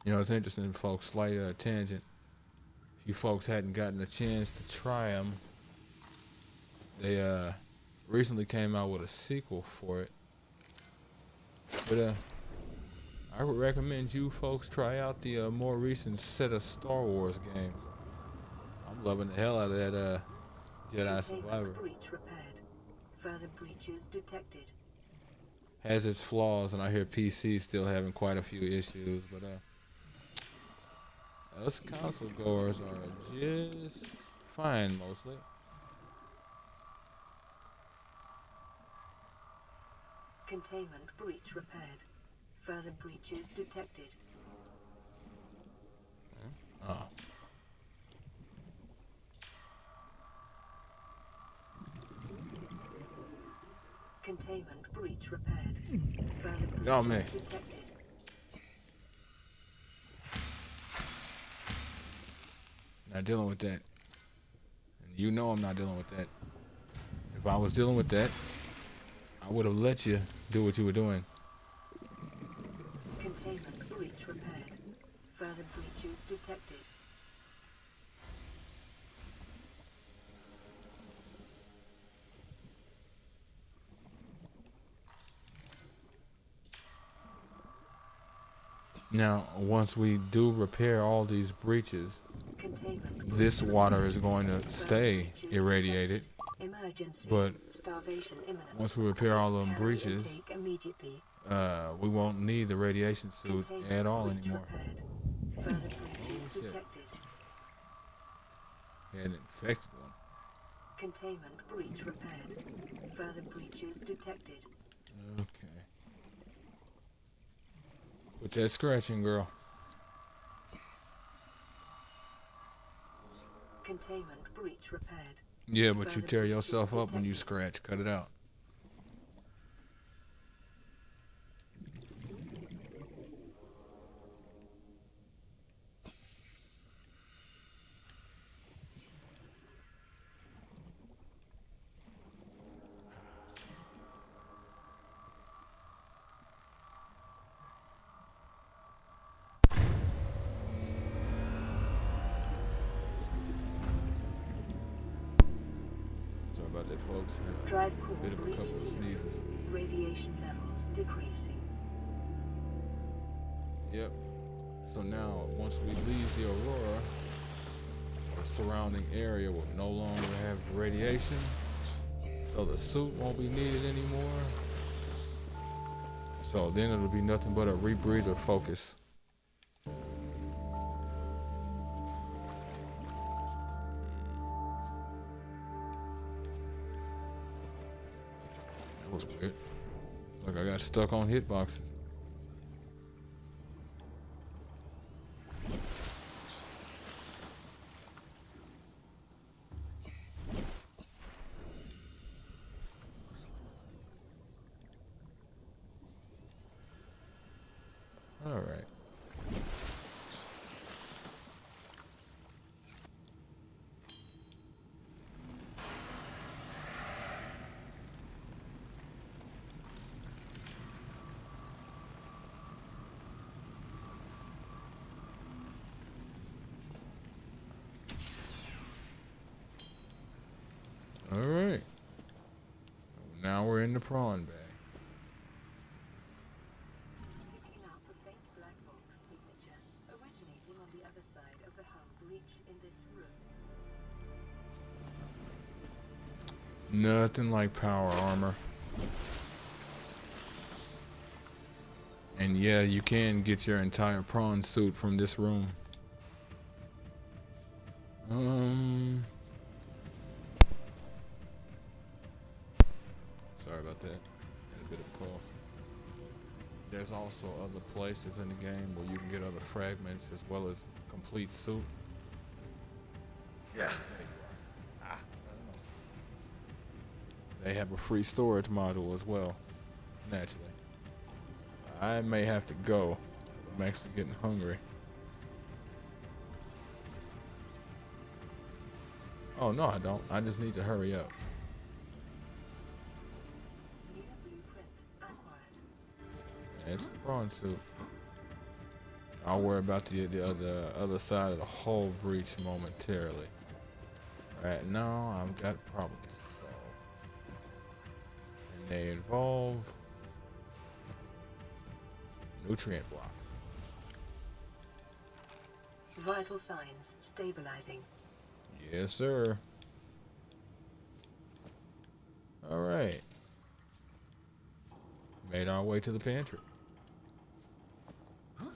You know, it's interesting, folks. Slight tangent. If you folks hadn't gotten a chance to try them, they recently came out with a sequel for it. But I would recommend you folks try out the more recent set of Star Wars games. I'm loving the hell out of that Jedi Survivor. Containment breach repaired. Further breaches detected. Has its flaws, and I hear PC still having quite a few issues, but us console goers are just fine mostly. Containment breach repaired. Further breaches detected. Oh. Containment breach repaired. Further breaches Y'all, man. detected. Not dealing with that. And you know I'm not dealing with that. If I was dealing with that, I would have let you do what you were doing. Containment breach repaired. Further breaches detected. Now, once we do repair all these breaches, Containment this breach water repaired. is going to Further stay breaches irradiated. detected. Emergency. But Starvation imminent. once we repair all them Carry breaches, intake immediately. we won't need the radiation suit Containment at all breach anymore. repaired. Further breaches Oh, shit. detected. Had an infected one. Containment breach repaired. Further breaches detected. Okay. Put that scratching, girl. Containment breach repaired. Yeah, but you Further tear breaches yourself up when you detected. scratch. Cut it out. Sorry about that, folks. Had a Drive core bit of a breach couple of sealed. sneezes. Radiation levels decreasing. Yep. So now, once we leave the Aurora, the surrounding area will no longer have radiation, so the suit won't be needed anymore. So then it'll be nothing but a rebreather focus. That was weird. Like I got stuck on hitboxes. All right. All right. Now we're in the prawn bay. Picking up a faint black box signature originating on the other side of the hull breach in this room. Nothing like power armor. And yeah, you can get your entire prawn suit from this room. Sorry about that. Had a bit of a cough. There's also other places in the game where you can get other fragments as well as complete suit. Yeah. There you are. Ah, they have a free storage module as well, naturally. I may have to go. I'm actually getting hungry. Oh, no, I don't. I just need to hurry up. New blueprint acquired. It's the prawn suit. I'll worry about the other side of the whole breach momentarily. Right now, I've got problems to solve. And they involve nutrient blocks. Vital signs stabilizing. Yes, sir. All right. Made our way to the pantry. Okay.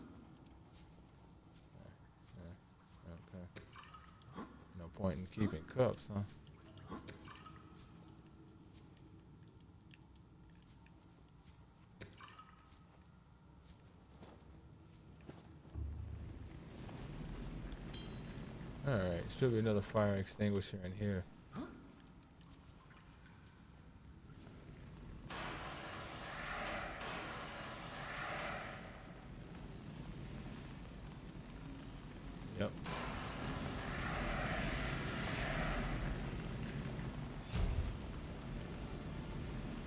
No point in keeping cups, huh? All right. Should be another fire extinguisher in here. Yep.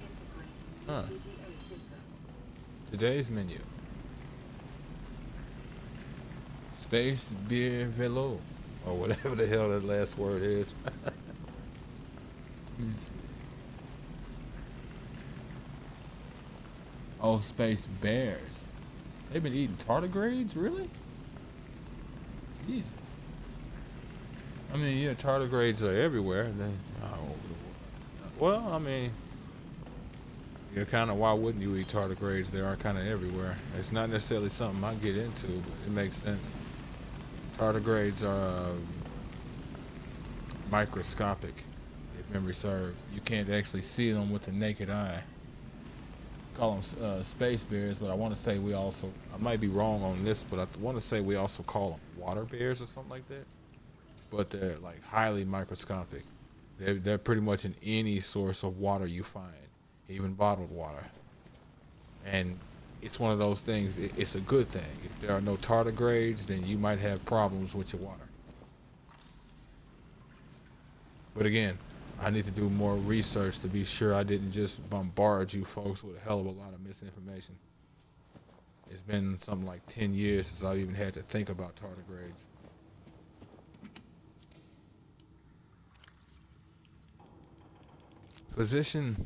Integrating Huh. PDA data. Today's menu. Space beer velo. Or whatever the hell that last word is. Let me see. Oh, space bears. They've been eating tardigrades, really? Jesus. I mean, yeah, tardigrades are everywhere. They all over the world. Well, I mean, yeah, kind of. Why wouldn't you eat tardigrades? They are kind of everywhere. It's not necessarily something I get into, but it makes sense. Tardigrades are microscopic, if memory serves. You can't actually see them with the naked eye. Call them space bears, but I want to say we also, I might be wrong on this, but I want to say we also call them water bears or something like that. But they're like highly microscopic. They're pretty much in any source of water you find, even bottled water. And it's one of those things, it's a good thing. If there are no tardigrades, then you might have problems with your water. But again, I need to do more research to be sure I didn't just bombard you folks with a hell of a lot of misinformation. It's been something like 10 years since I even had to think about tardigrades. Position,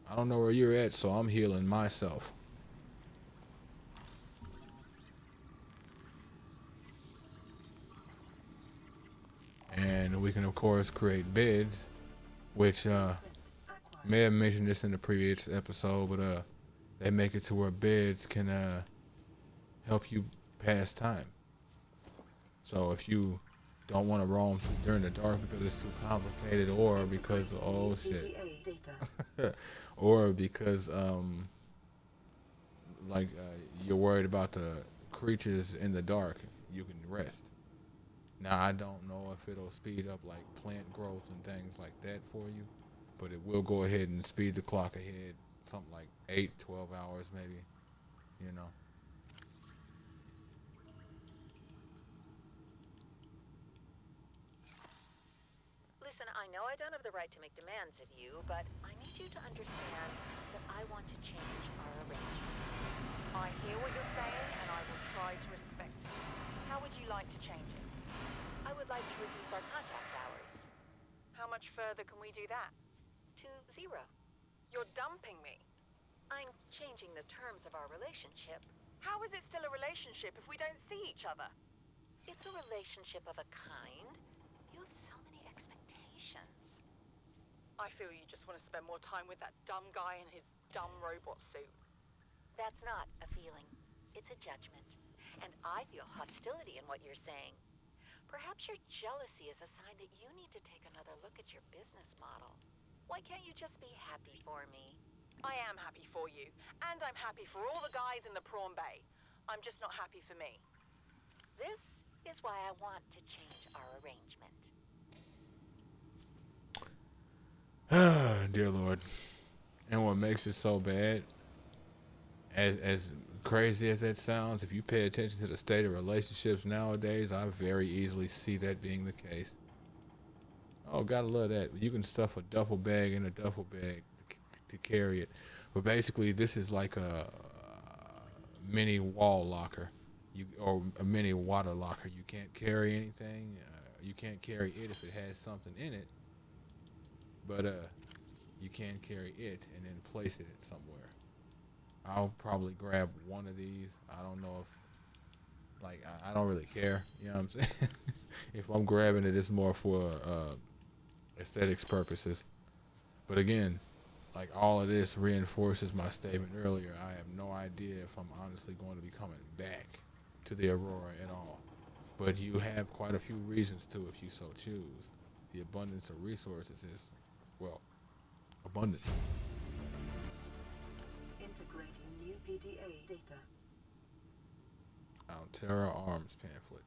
I don't know where you're at, so I'm healing myself. And we can of course create beds, which may have mentioned this in the previous episode, but they make it to where beds can help you pass time. So if you don't want to roam during the dark because it's too complicated, or because oh shit, or because you're worried about the creatures in the dark, you can rest. Now, I don't know if it'll speed up like plant growth and things like that for you, but it will go ahead and speed the clock ahead, something like 8-12 hours maybe, you know. Listen, I know I don't have the right to make demands of you, but I need you to understand that I want to change our arrangement. I hear what you're saying, and I will try to respect it. How would you like to change it? I would like to reduce our contact hours. How much further can we do that? To 0. You're dumping me. I'm changing the terms of our relationship. How is it still a relationship if we don't see each other? It's a relationship of a kind. You have so many expectations. I feel you just want to spend more time with that dumb guy in his dumb robot suit. That's not a feeling. It's a judgment. And I feel hostility in what you're saying. Perhaps your jealousy is a sign that you need to take another look at your business model. Why can't you just be happy for me? I am happy for you, and I'm happy for all the guys in the prawn bay. I'm just not happy for me. This is why I want to change our arrangement. Dear Lord. And what makes it so bad, as crazy as that sounds, if you pay attention to the state of relationships nowadays, I very easily see that being the case. Oh, gotta love that. You can stuff a duffel bag in a duffel bag to carry it. But basically, this is like a mini wall locker, or a mini water locker. You can't carry anything. You can't carry it if it has something in it. But you can carry it and then place it somewhere. I'll probably grab one of these. I don't know if, I don't really care. You know what I'm saying? If I'm grabbing it, it's more for aesthetics purposes. But again, like all of this reinforces my statement earlier. I have no idea if I'm honestly going to be coming back to the Aurora at all. But you have quite a few reasons to if you so choose. The abundance of resources is, well, abundant. Integrating new PDA data. Altera Arms pamphlet.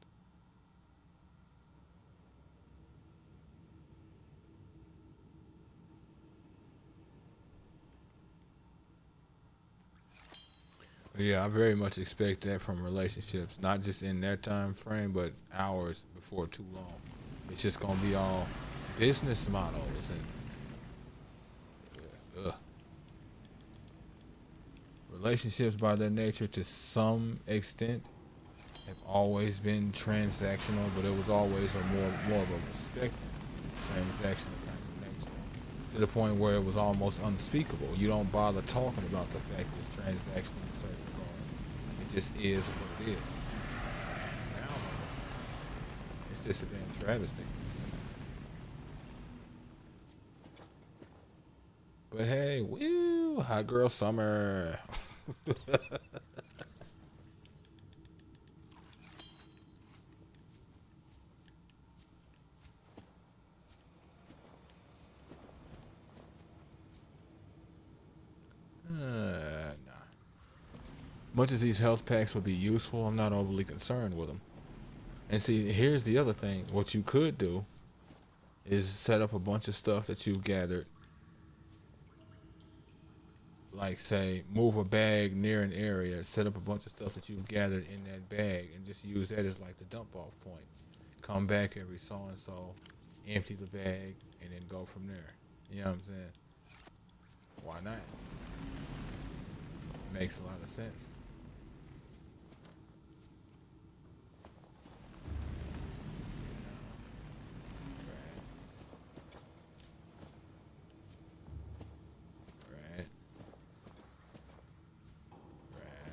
Yeah, I very much expect that from relationships, not just in their time frame, but hours before too long. It's just gonna be all business models and relationships, by their nature, to some extent, have always been transactional, but it was always a more of a respect transactional kind of nature, to the point where it was almost unspeakable. You don't bother talking about the fact that it's transactional in certain regards. just is what it is. Now, it's just a damn travesty. But hey, woo, hot girl summer. Nah. Much as these health packs would be useful, I'm not overly concerned with them. And see, here's the other thing. What you could do is set up a bunch of stuff that you've gathered. Like, say, move a bag near an area, set up a bunch of stuff that you've gathered in that bag, and just use that as like the dump-off point. Come back every so-and-so, empty the bag, and then go from there. You know what I'm saying? Why not? Makes a lot of sense. Right.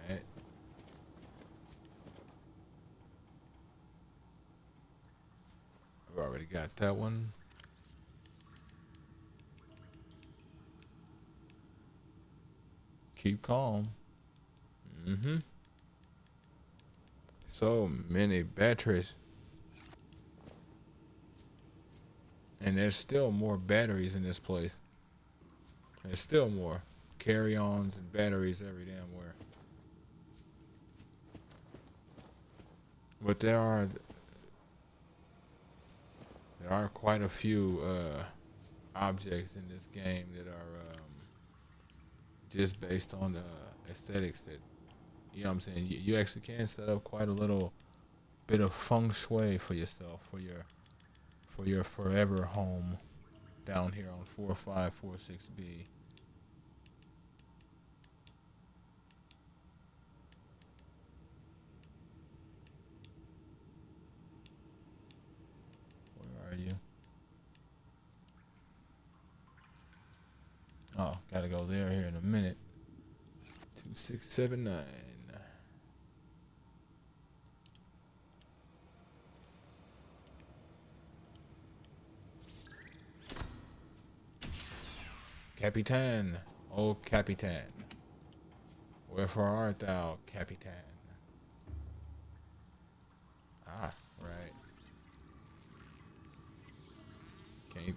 Right. I've already got that one. Keep calm. So many batteries. And there's still more batteries in this place. There's still more carry-ons and batteries every damn where. But there are quite a few objects in this game that are just based on the aesthetics that, you know what I'm saying, you actually can set up quite a little bit of feng shui for yourself, for your forever home down here on 4546B. Where are you? Oh, gotta go there here in a minute. 2679. Capitan, oh Capitan, wherefore art thou, Capitan? Ah, right.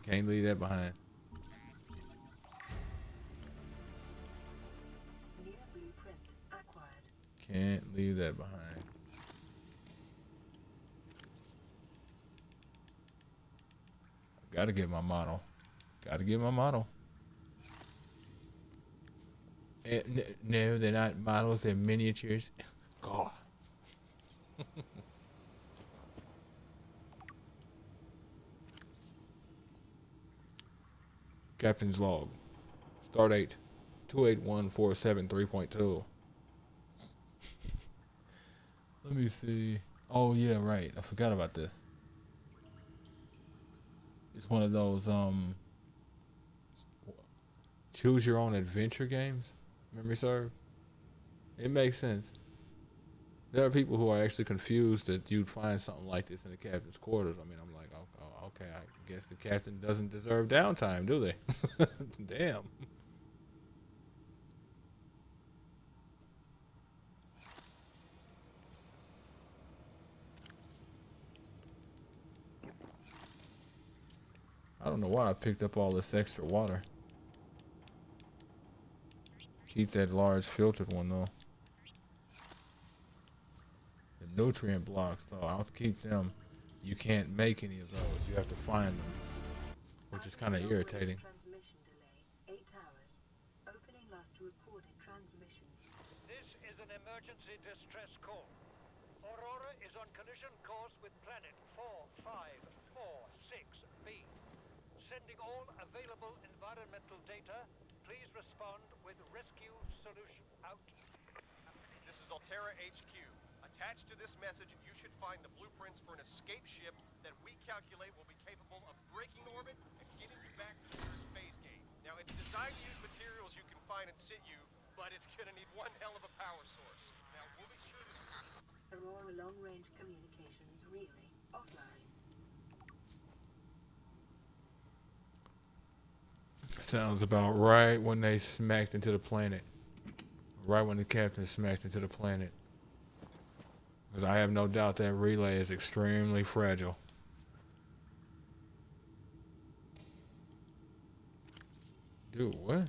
Can't leave that behind. New blueprint acquired. Can't leave that behind. Gotta get my model. Gotta get my model. No, they're not models, they're miniatures. God. Captain's log. Stardate 281473.2. Let me see. Oh yeah, right. I forgot about this. It's one of those choose your own adventure games. Memory serve. It makes sense. There are people who are actually confused that you'd find something like this in the captain's quarters. I mean, I'm like, oh, okay, I guess the captain doesn't deserve downtime, do they? Damn. I don't know why I picked up all this extra water. Keep that large filtered one though. The nutrient blocks though, I'll keep them. You can't make any of those. You have to find them, which is kind of irritating. Transmission delay 8 hours. Opening last reported transmissions. This is an emergency distress call. Aurora is on collision course with planet 4546B. Sending all available environmental data. Please respond with rescue solution out. This is Altera HQ. Attached to this message, you should find the blueprints for an escape ship that we calculate will be capable of breaking orbit and getting you back to the nearest phase gate. Now, it's designed to use materials you can find in situ, but it's gonna need one hell of a power source. Now, we'll be sure long-range communications relay offline. Sounds about right when they smacked into the planet. Right when the captain smacked into the planet. Because I have no doubt that relay is extremely fragile. Dude, what?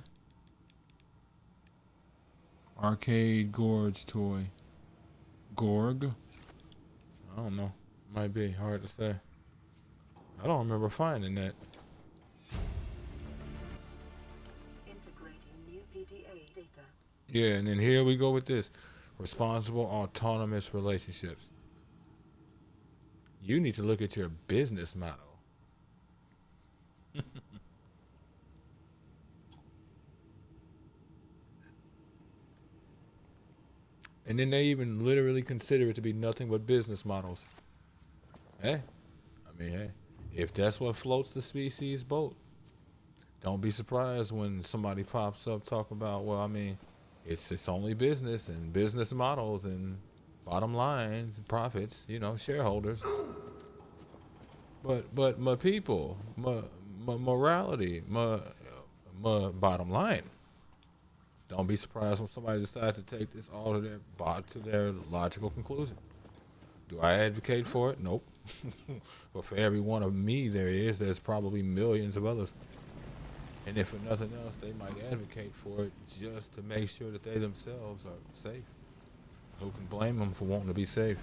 Arcade Gorge toy. Gorg? I don't know. Might be hard to say. I don't remember finding that. Integrating new PDA data. Yeah, and then here we go with this. Responsible autonomous relationships. You need to look at your business model. And then they even literally consider it to be nothing but business models. Hey, hey, if that's what floats the species boat, don't be surprised when somebody pops up talking about, well, it's only business and business models and bottom lines, profits, shareholders. But my people, my morality, my bottom line. Don't be surprised when somebody decides to take this all to their logical conclusion. Do I advocate for it? Nope. But for every one of me there's probably millions of others. And if for nothing else, they might advocate for it just to make sure that they themselves are safe. Who can blame them for wanting to be safe?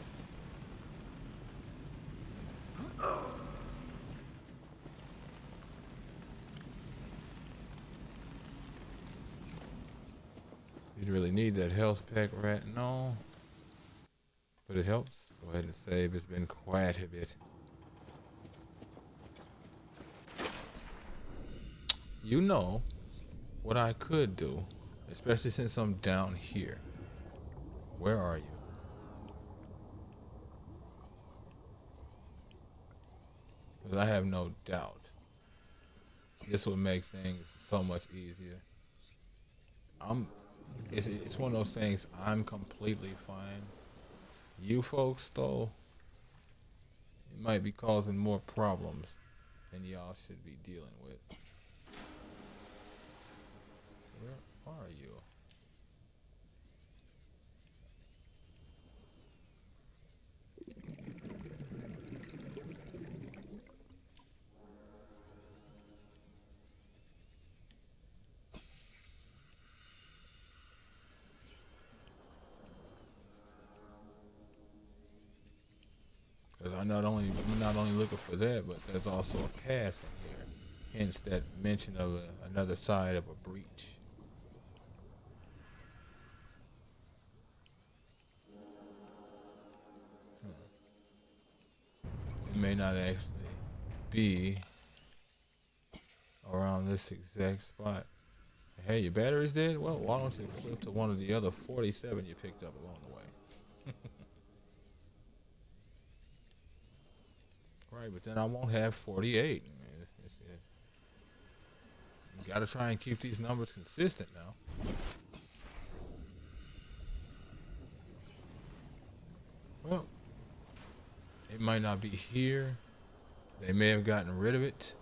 You really need that health pack right now. But it helps. Go ahead and save. It's been quite a bit. You know what I could do, especially since I'm down here. Where are you? Because I have no doubt this will make things so much easier. It's one of those things. I'm completely fine. You folks, though, it might be causing more problems than y'all should be dealing with. Where are you? Because I'm not only looking for that, but there's also a path in here. Hence that mention of another side of a breach. It may not actually be around this exact spot. Hey, your battery's dead? Well, why don't you flip to one of the other 47 you picked up along the way? Right, but then I won't have 48. You gotta try and keep these numbers consistent now. Well, it might not be here. They may have gotten rid of it.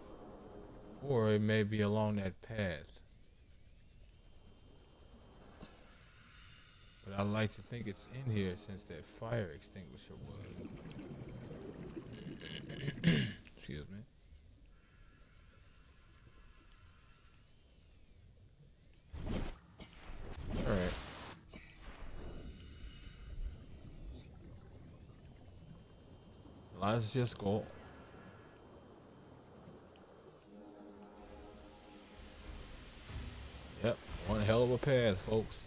Or it may be along that path. But I like to think it's in here since that fire extinguisher was. Excuse me. Alright. Let's just go. Yep, one hell of a path, folks.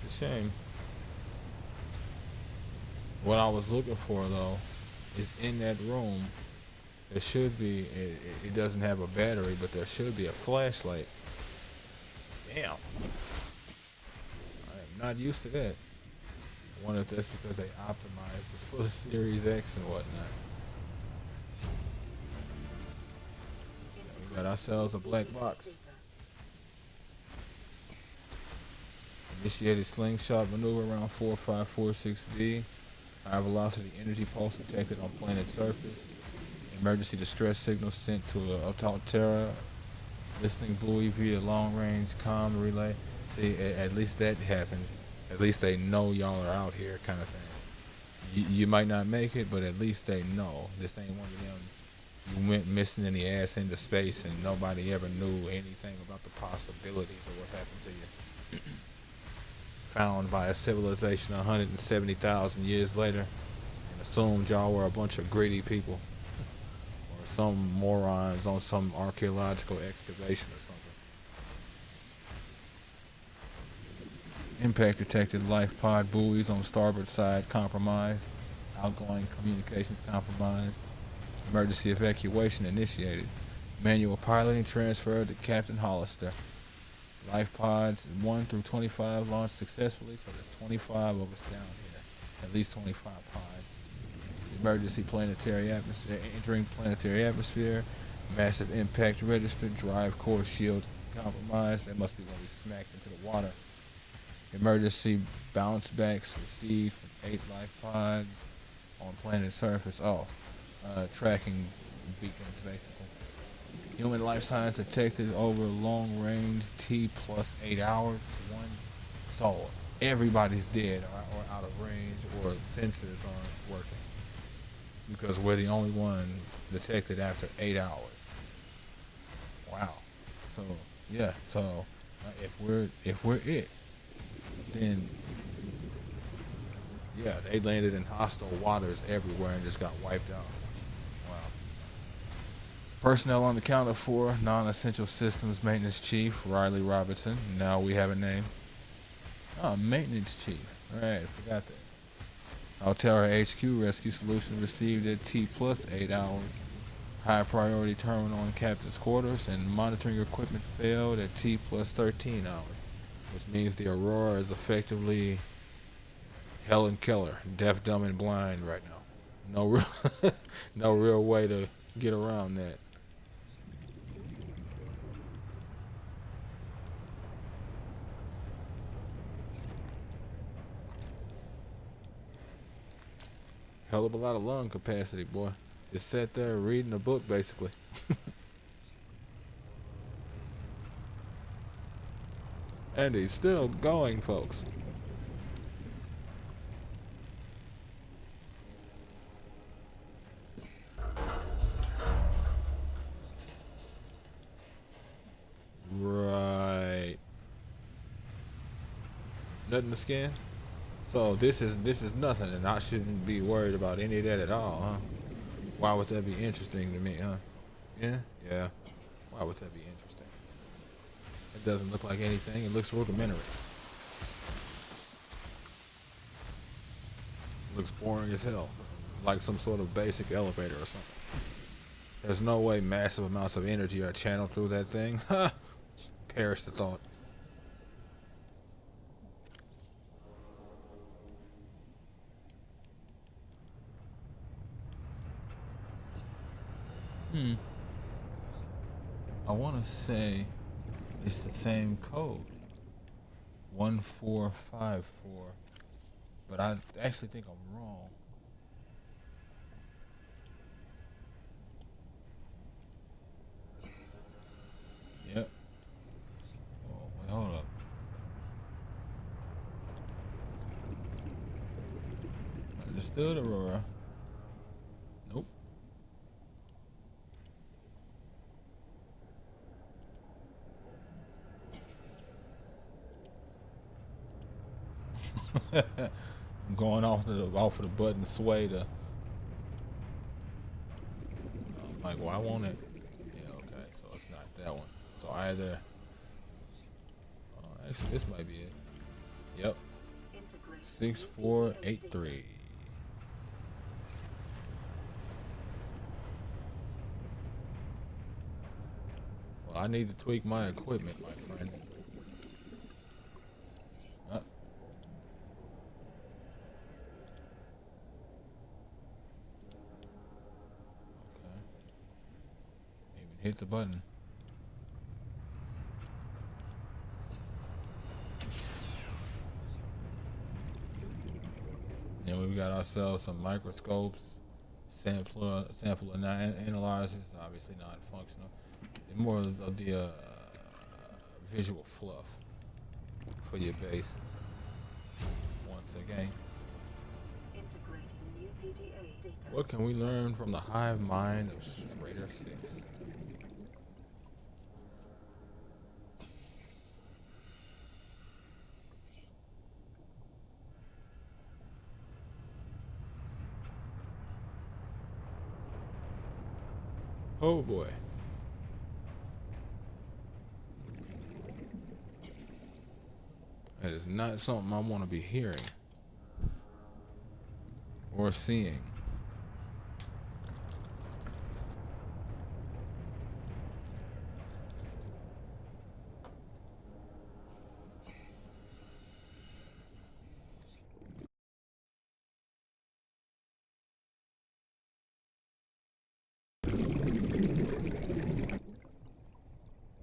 It's a shame. What I was looking for, though, is in that room. There should be, it doesn't have a battery, but there should be a flashlight. Damn. I am not used to that. I wonder if that's because they optimized it for the Series X and whatnot. We Got ourselves a black box. Initiated slingshot maneuver around 4546B. High velocity energy pulse detected on planet surface. Emergency distress signal sent to Altera. Listening buoy via long range comm relay. See, at least that happened. At least they know y'all are out here, kind of thing. You might not make it, but at least they know. This ain't one of them. You went missing in the ass into space and nobody ever knew anything about the possibilities of what happened to you. Found by a civilization 170,000 years later and assumed y'all were a bunch of greedy people or some morons on some archaeological excavation or something. Impact detected. Life pod buoys on starboard side compromised. Outgoing communications compromised. Emergency evacuation initiated. Manual piloting transferred to Captain Hollister. Life pods 1 through 25 launched successfully, so there's 25 of us down here. At least 25 pods. Emergency planetary atmosphere. Entering planetary atmosphere. Massive impact registered. Drive core shield compromised. That must be when we smacked into the water. Emergency bounce backs received from 8 life pods on planet surface. Tracking beacons basically. Human life signs detected over long range T plus 8 hours. So everybody's dead or out of range or sensors aren't working because we're the only one detected after 8 hours. Wow. So yeah. So if we're it, then yeah, they landed in hostile waters everywhere and just got wiped out. Wow. Personnel unaccounted for. Non-essential systems maintenance chief Riley Robinson. Now we have a name. Maintenance chief. Right, forgot that. Altera HQ rescue solution received at T plus 8 hours. High priority terminal in captain's quarters and monitoring equipment failed at T plus 13 hours. Which means the Aurora is effectively Helen Keller, deaf, dumb, and blind right now. No real way to get around that. Hell of a lot of lung capacity, boy. Just sat there reading a book, basically. And he's still going, folks. Right. Nothing to scan? So this is nothing, and I shouldn't be worried about any of that at all, huh? Why would that be interesting to me, huh? Yeah. Why would that be interesting? It doesn't look like anything. It looks rudimentary. It looks boring as hell. Like some sort of basic elevator or something. There's no way massive amounts of energy are channeled through that thing. Ha! Perish the thought. I want to say it's the same code. 1454. But I actually think I'm wrong. Yep. Oh, wait, hold up. Understood, Aurora. Nope. I'm going off of the button sway to. I'm like, well, I want it. Yeah, okay, so it's not that one. So either. Actually, this might be it. Yep. 6483. Well, I need to tweak my equipment, my friend. Okay. Even hit the button. ourselves some microscopes, sample analyzers, obviously not functional, and more of the visual fluff for your base. Once again, Integrating new PDA data. what can we learn from the hive mind of Schrader 6? Oh boy. That is not something I want to be hearing or seeing.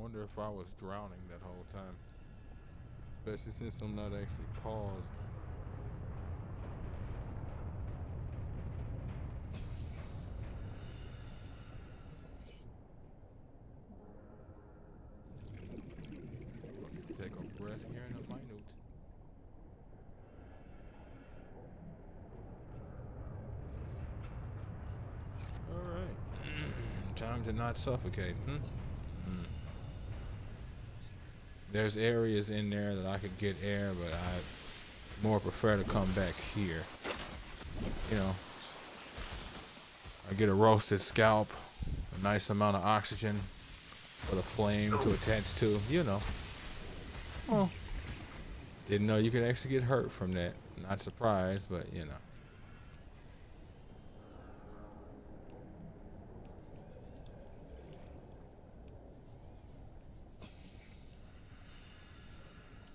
Wonder if I was drowning that whole time. Especially since I'm not actually paused. Take a breath here in a minute. Alright. Time to not suffocate. There's areas in there that I could get air, but I more prefer to come back here. You know, I get a roasted scalp, a nice amount of oxygen for the flame to attach to, you know. Well, didn't know you could actually get hurt from that. Not surprised, but you know.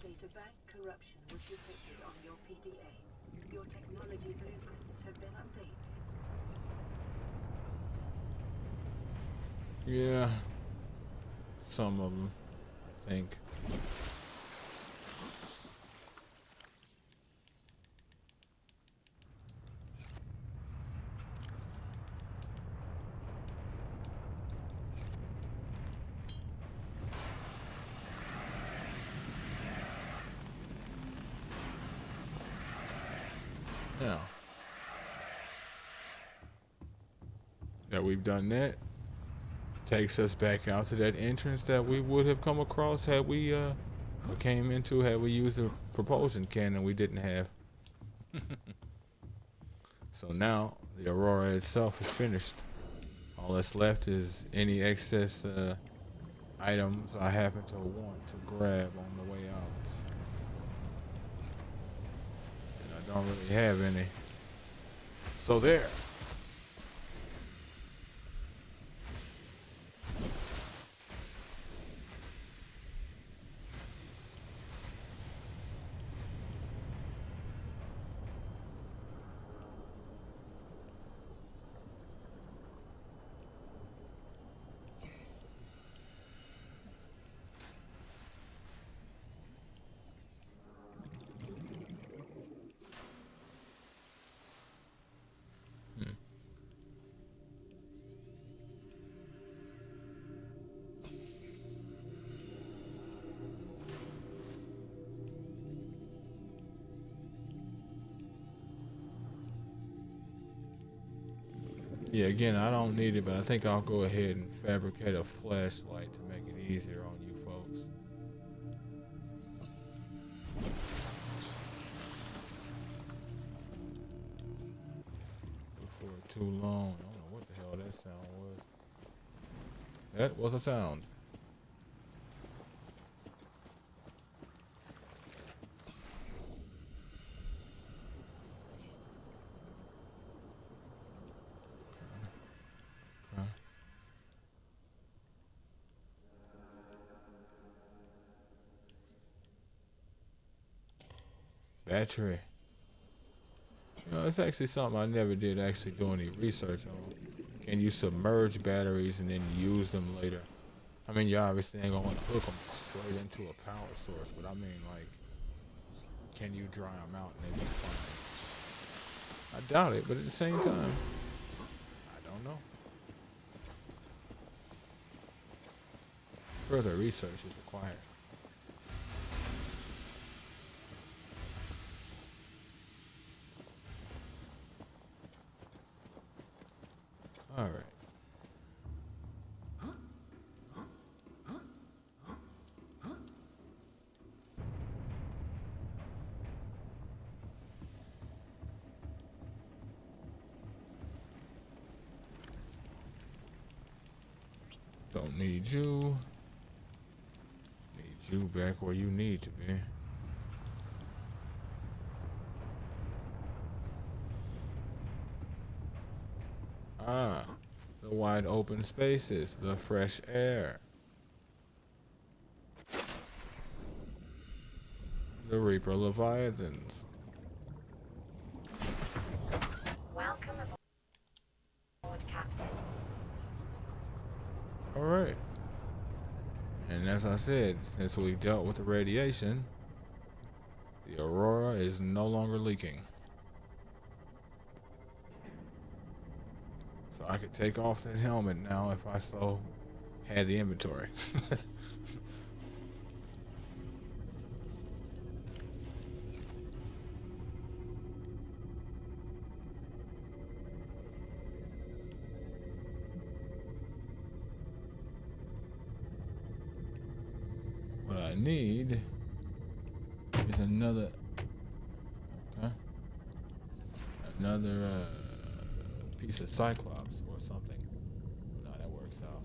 Databank corruption was detected on your PDA. Your technology blueprints have been updated. Yeah. Some of them, I think. Now that we've done that, takes us back out to that entrance that we would have come across had we came into had we used the propulsion cannon we didn't have. So now the Aurora itself is finished. All that's left is any excess items I happen to want to grab on the way out. And I don't really have any. So there. Yeah, again, I don't need it, but I think I'll go ahead and fabricate a flashlight to make it easier on you folks. Before too long. I don't know what the hell that sound was. That was a sound. Battery. You know, it's actually something I never did actually do any research on. Can you submerge batteries and then use them later? I mean, you obviously ain't gonna want to hook them straight into a power source, but I mean, like, can you dry them out and they be fine? I doubt it, but at the same time, I don't know. Further research is required. All right. Don't need you. Need you back where you need to be. Ah, the wide open spaces, the fresh air. The Reaper Leviathans. Welcome aboard, Captain. Alright. And as I said, since we dealt with the radiation, the Aurora is no longer leaking. So I could take off that helmet now if I so had the inventory. What I need is another piece of Cyclops or something. No, that works out.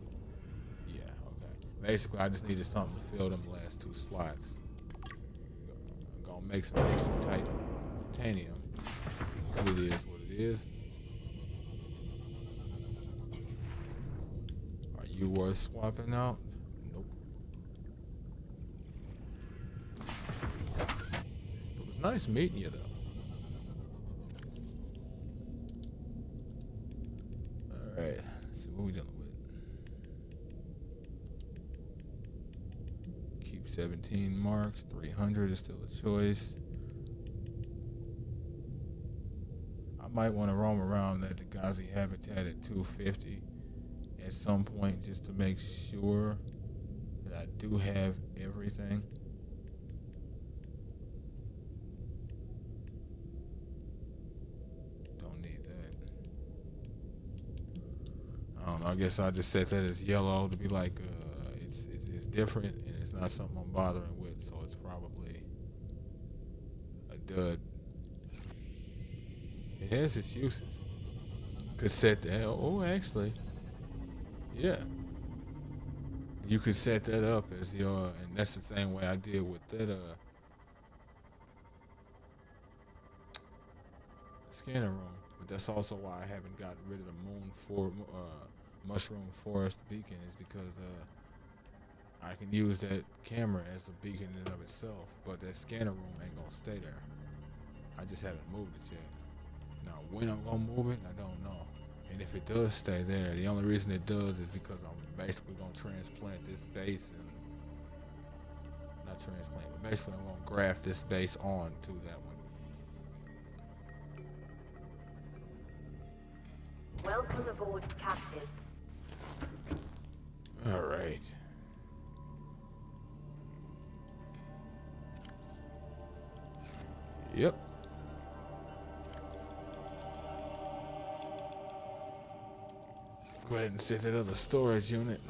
Yeah, okay. Basically, I just needed something to fill them last 2 slots. I'm gonna make some extra titanium. It is what it is. Are you worth swapping out? Nope. It was nice meeting you, though. Alright, let's see what we dealing with. Keep 17 marks, 300 is still a choice. I might want to roam around that Dagazi habitat at 250 at some point just to make sure that I do have everything. I guess I just set that as yellow to be like, it's different and it's not something I'm bothering with, so it's probably a dud. It has its uses. Could set that, actually, yeah. You could set that up as your, and that's the same way I did with that, scanner room. But that's also why I haven't gotten rid of the Mushroom Forest beacon, is because I can use that camera as a beacon in and of itself, but that scanner room ain't gonna stay there. I just haven't moved it yet. Now when I'm gonna move it, I don't know. And if it does stay there, the only reason it does is because I'm basically gonna transplant this base, and not transplant, but basically I'm gonna graft this base on to that one. Welcome aboard, Captain. All right. Yep. Go ahead and set that other storage unit.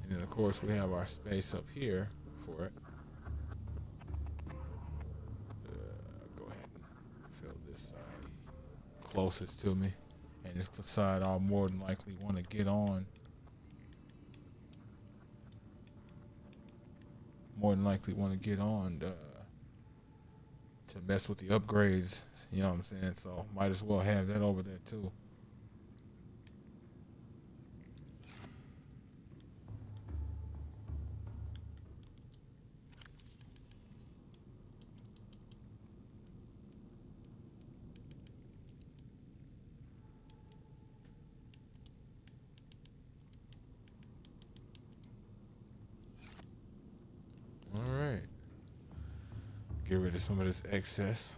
And then of course we have our space up here for it. Go ahead and fill this side closest to me. And this side I'll more than likely want to get on. To mess with the upgrades, you know what I'm saying? So might as well have that over there too. All right. Get rid of some of this excess.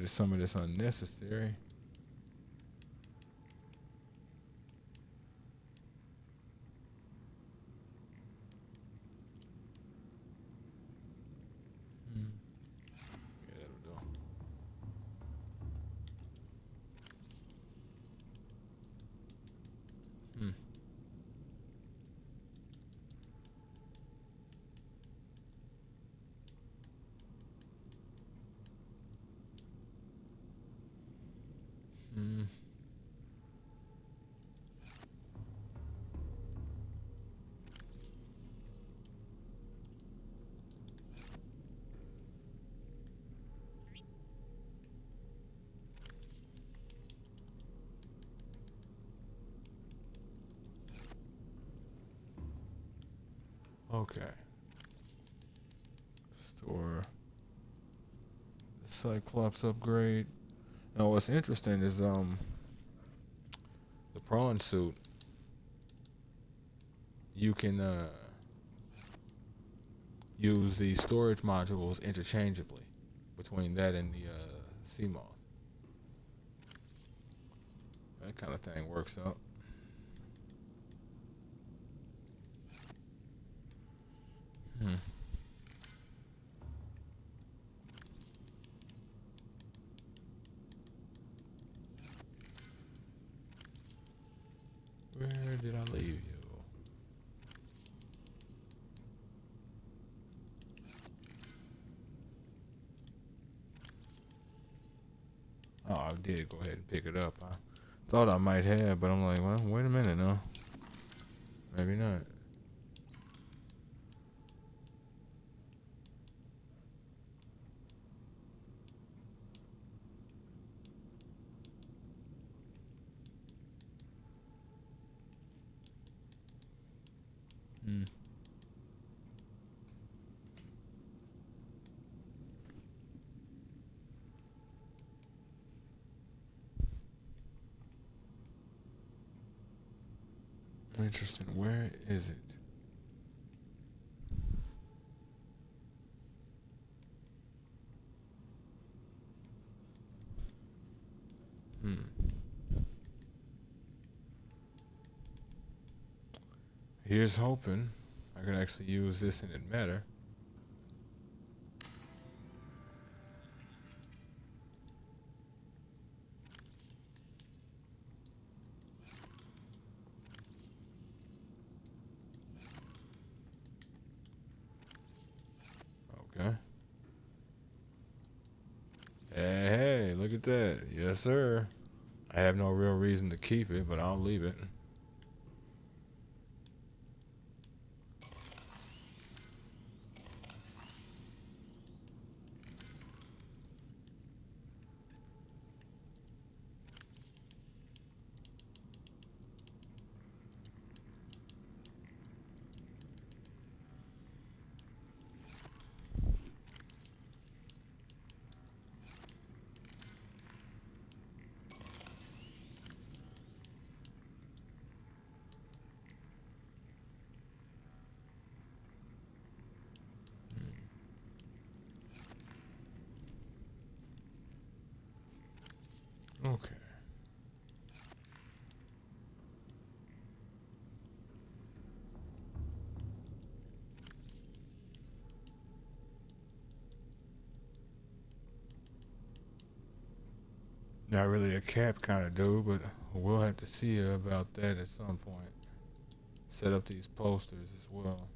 rid of some of this unnecessary. Yeah, that'll do. Hmm. Hmm. Okay. Store the Cyclops upgrade. Now, what's interesting is the prawn suit. You can use the storage modules interchangeably between that and the sea moth. That kind of thing works out. Hmm. Where did I leave you? Oh, I did go ahead and pick it up. I thought I might have, but I'm like, well, wait a minute now. Maybe not. Hmm. Interesting. Where is it? Hmm. Here's hoping I could actually use this and it matter. Okay. Hey, look at that. Yes, sir. I have no real reason to keep it, but I'll leave it. Okay. Not really a cap kind of dude, but we'll have to see about that at some point. Set up these posters as well.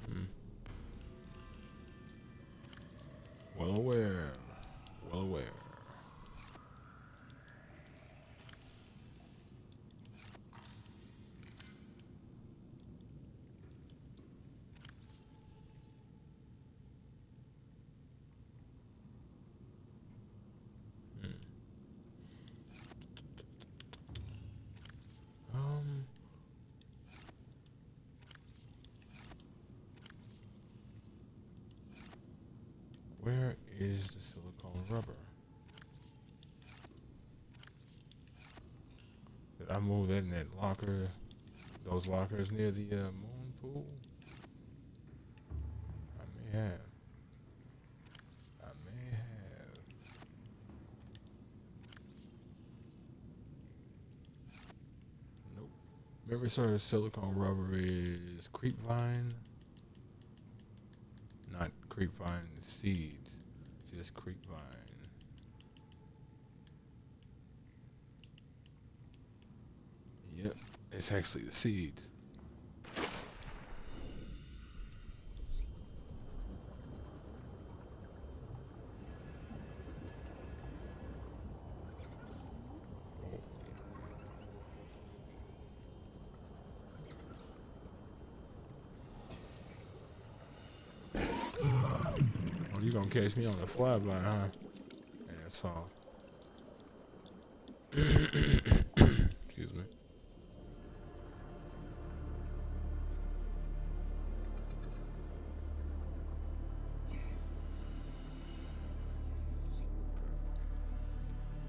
Hmm. Well aware. Well aware. Hmm. Um. Where is the silicone rubber? I move that in that locker, those lockers near the moon pool? I may have. I may have. Nope. Memory serves silicone rubber is creepvine. Not creepvine seeds, just creepvine. Yep, it's actually the seeds. Oh, you gonna catch me on the flyby, huh? Yeah, that's all. Excuse me.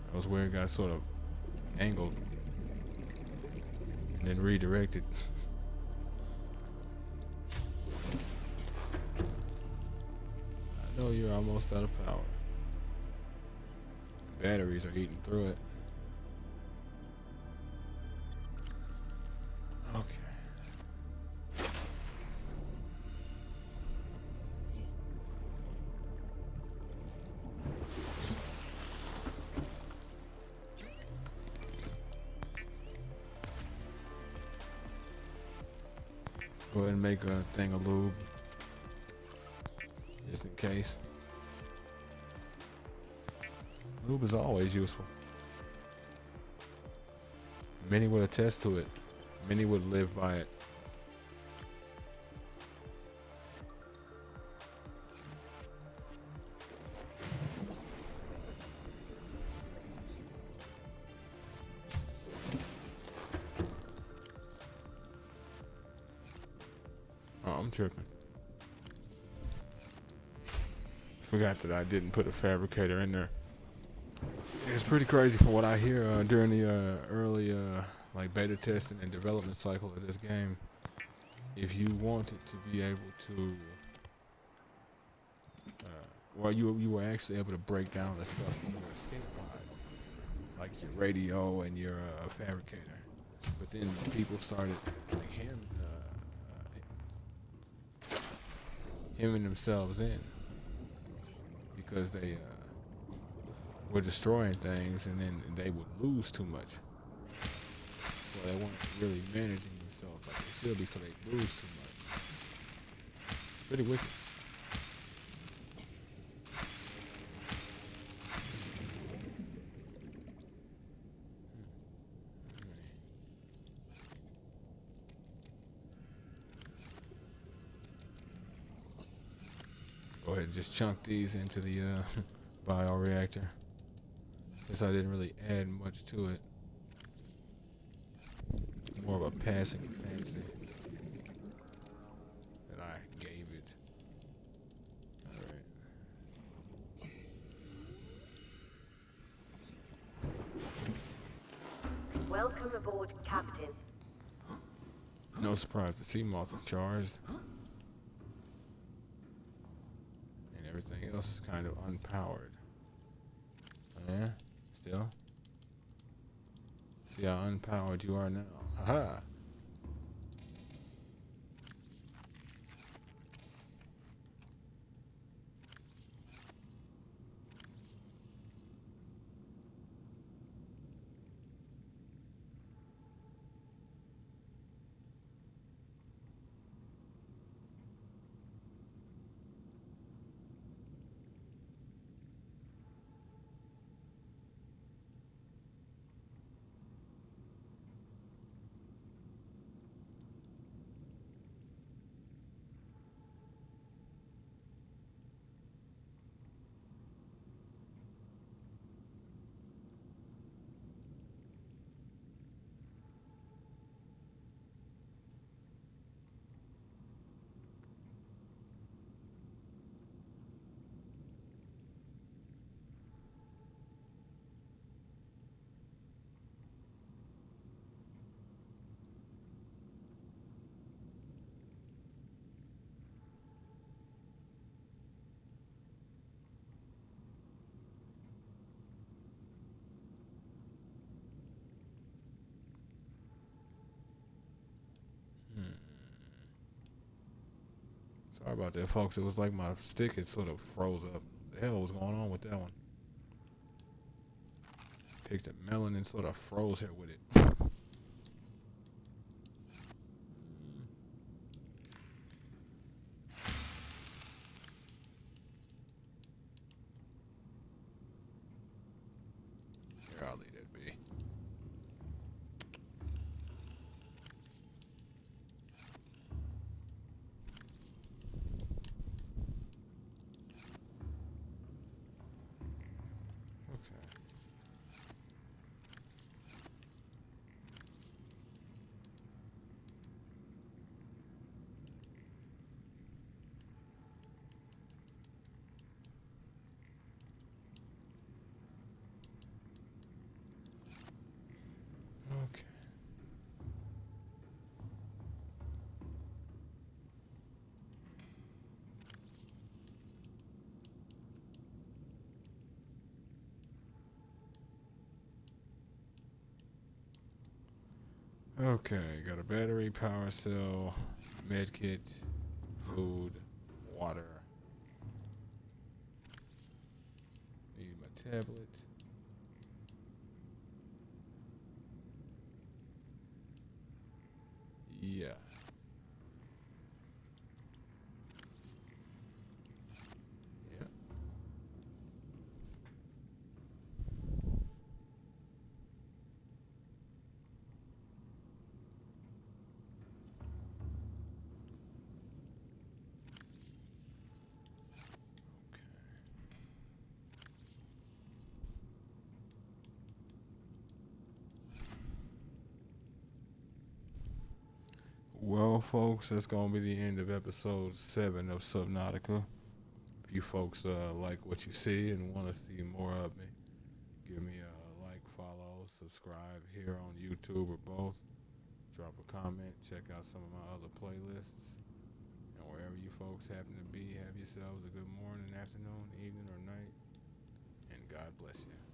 That was where it got sort of angled and then redirected. I know you're almost out of power. Batteries are eating through it. Okay. Go ahead and make a thing of lube, just in case. Lube is always useful. Many would attest to it. Many would live by it. Oh, I'm tripping. Forgot that I didn't put a fabricator in there. It's pretty crazy from what I hear during the early like beta testing and development cycle of this game. If you wanted to be able to, well, you were actually able to break down the stuff in your escape pod, like your radio and your fabricator. But then people started like hemming themselves in because they were destroying things, and then they would lose too much. So they weren't really managing themselves like they should be, so they lose too much. It's pretty wicked. Go ahead and just chunk these into the bioreactor, since I didn't really add much to it. More of a passing fancy that I gave it. Alright. Welcome aboard, Captain. No surprise, the sea moth is charged. And everything else is kind of unpowered. Yeah, still. See how unpowered you are now. Haha. Sorry about that, folks. It was like my stick had sort of froze up. The hell was going on with that one? Picked a melon and sort of froze here with it. Here, I'll leave that be. Okay. Okay. Okay, got a battery, power cell, med kit, food, water. Need my tablet. Yeah. Yeah. Well, folks, that's gonna be the end of episode 7 of Subnautica. If you folks like what you see and want to see more of me, give me a like, follow, subscribe here on YouTube or both. Drop a comment, check out some of my other playlists. And wherever you folks happen to be, have yourselves a good morning, afternoon, evening, or night. And God bless you.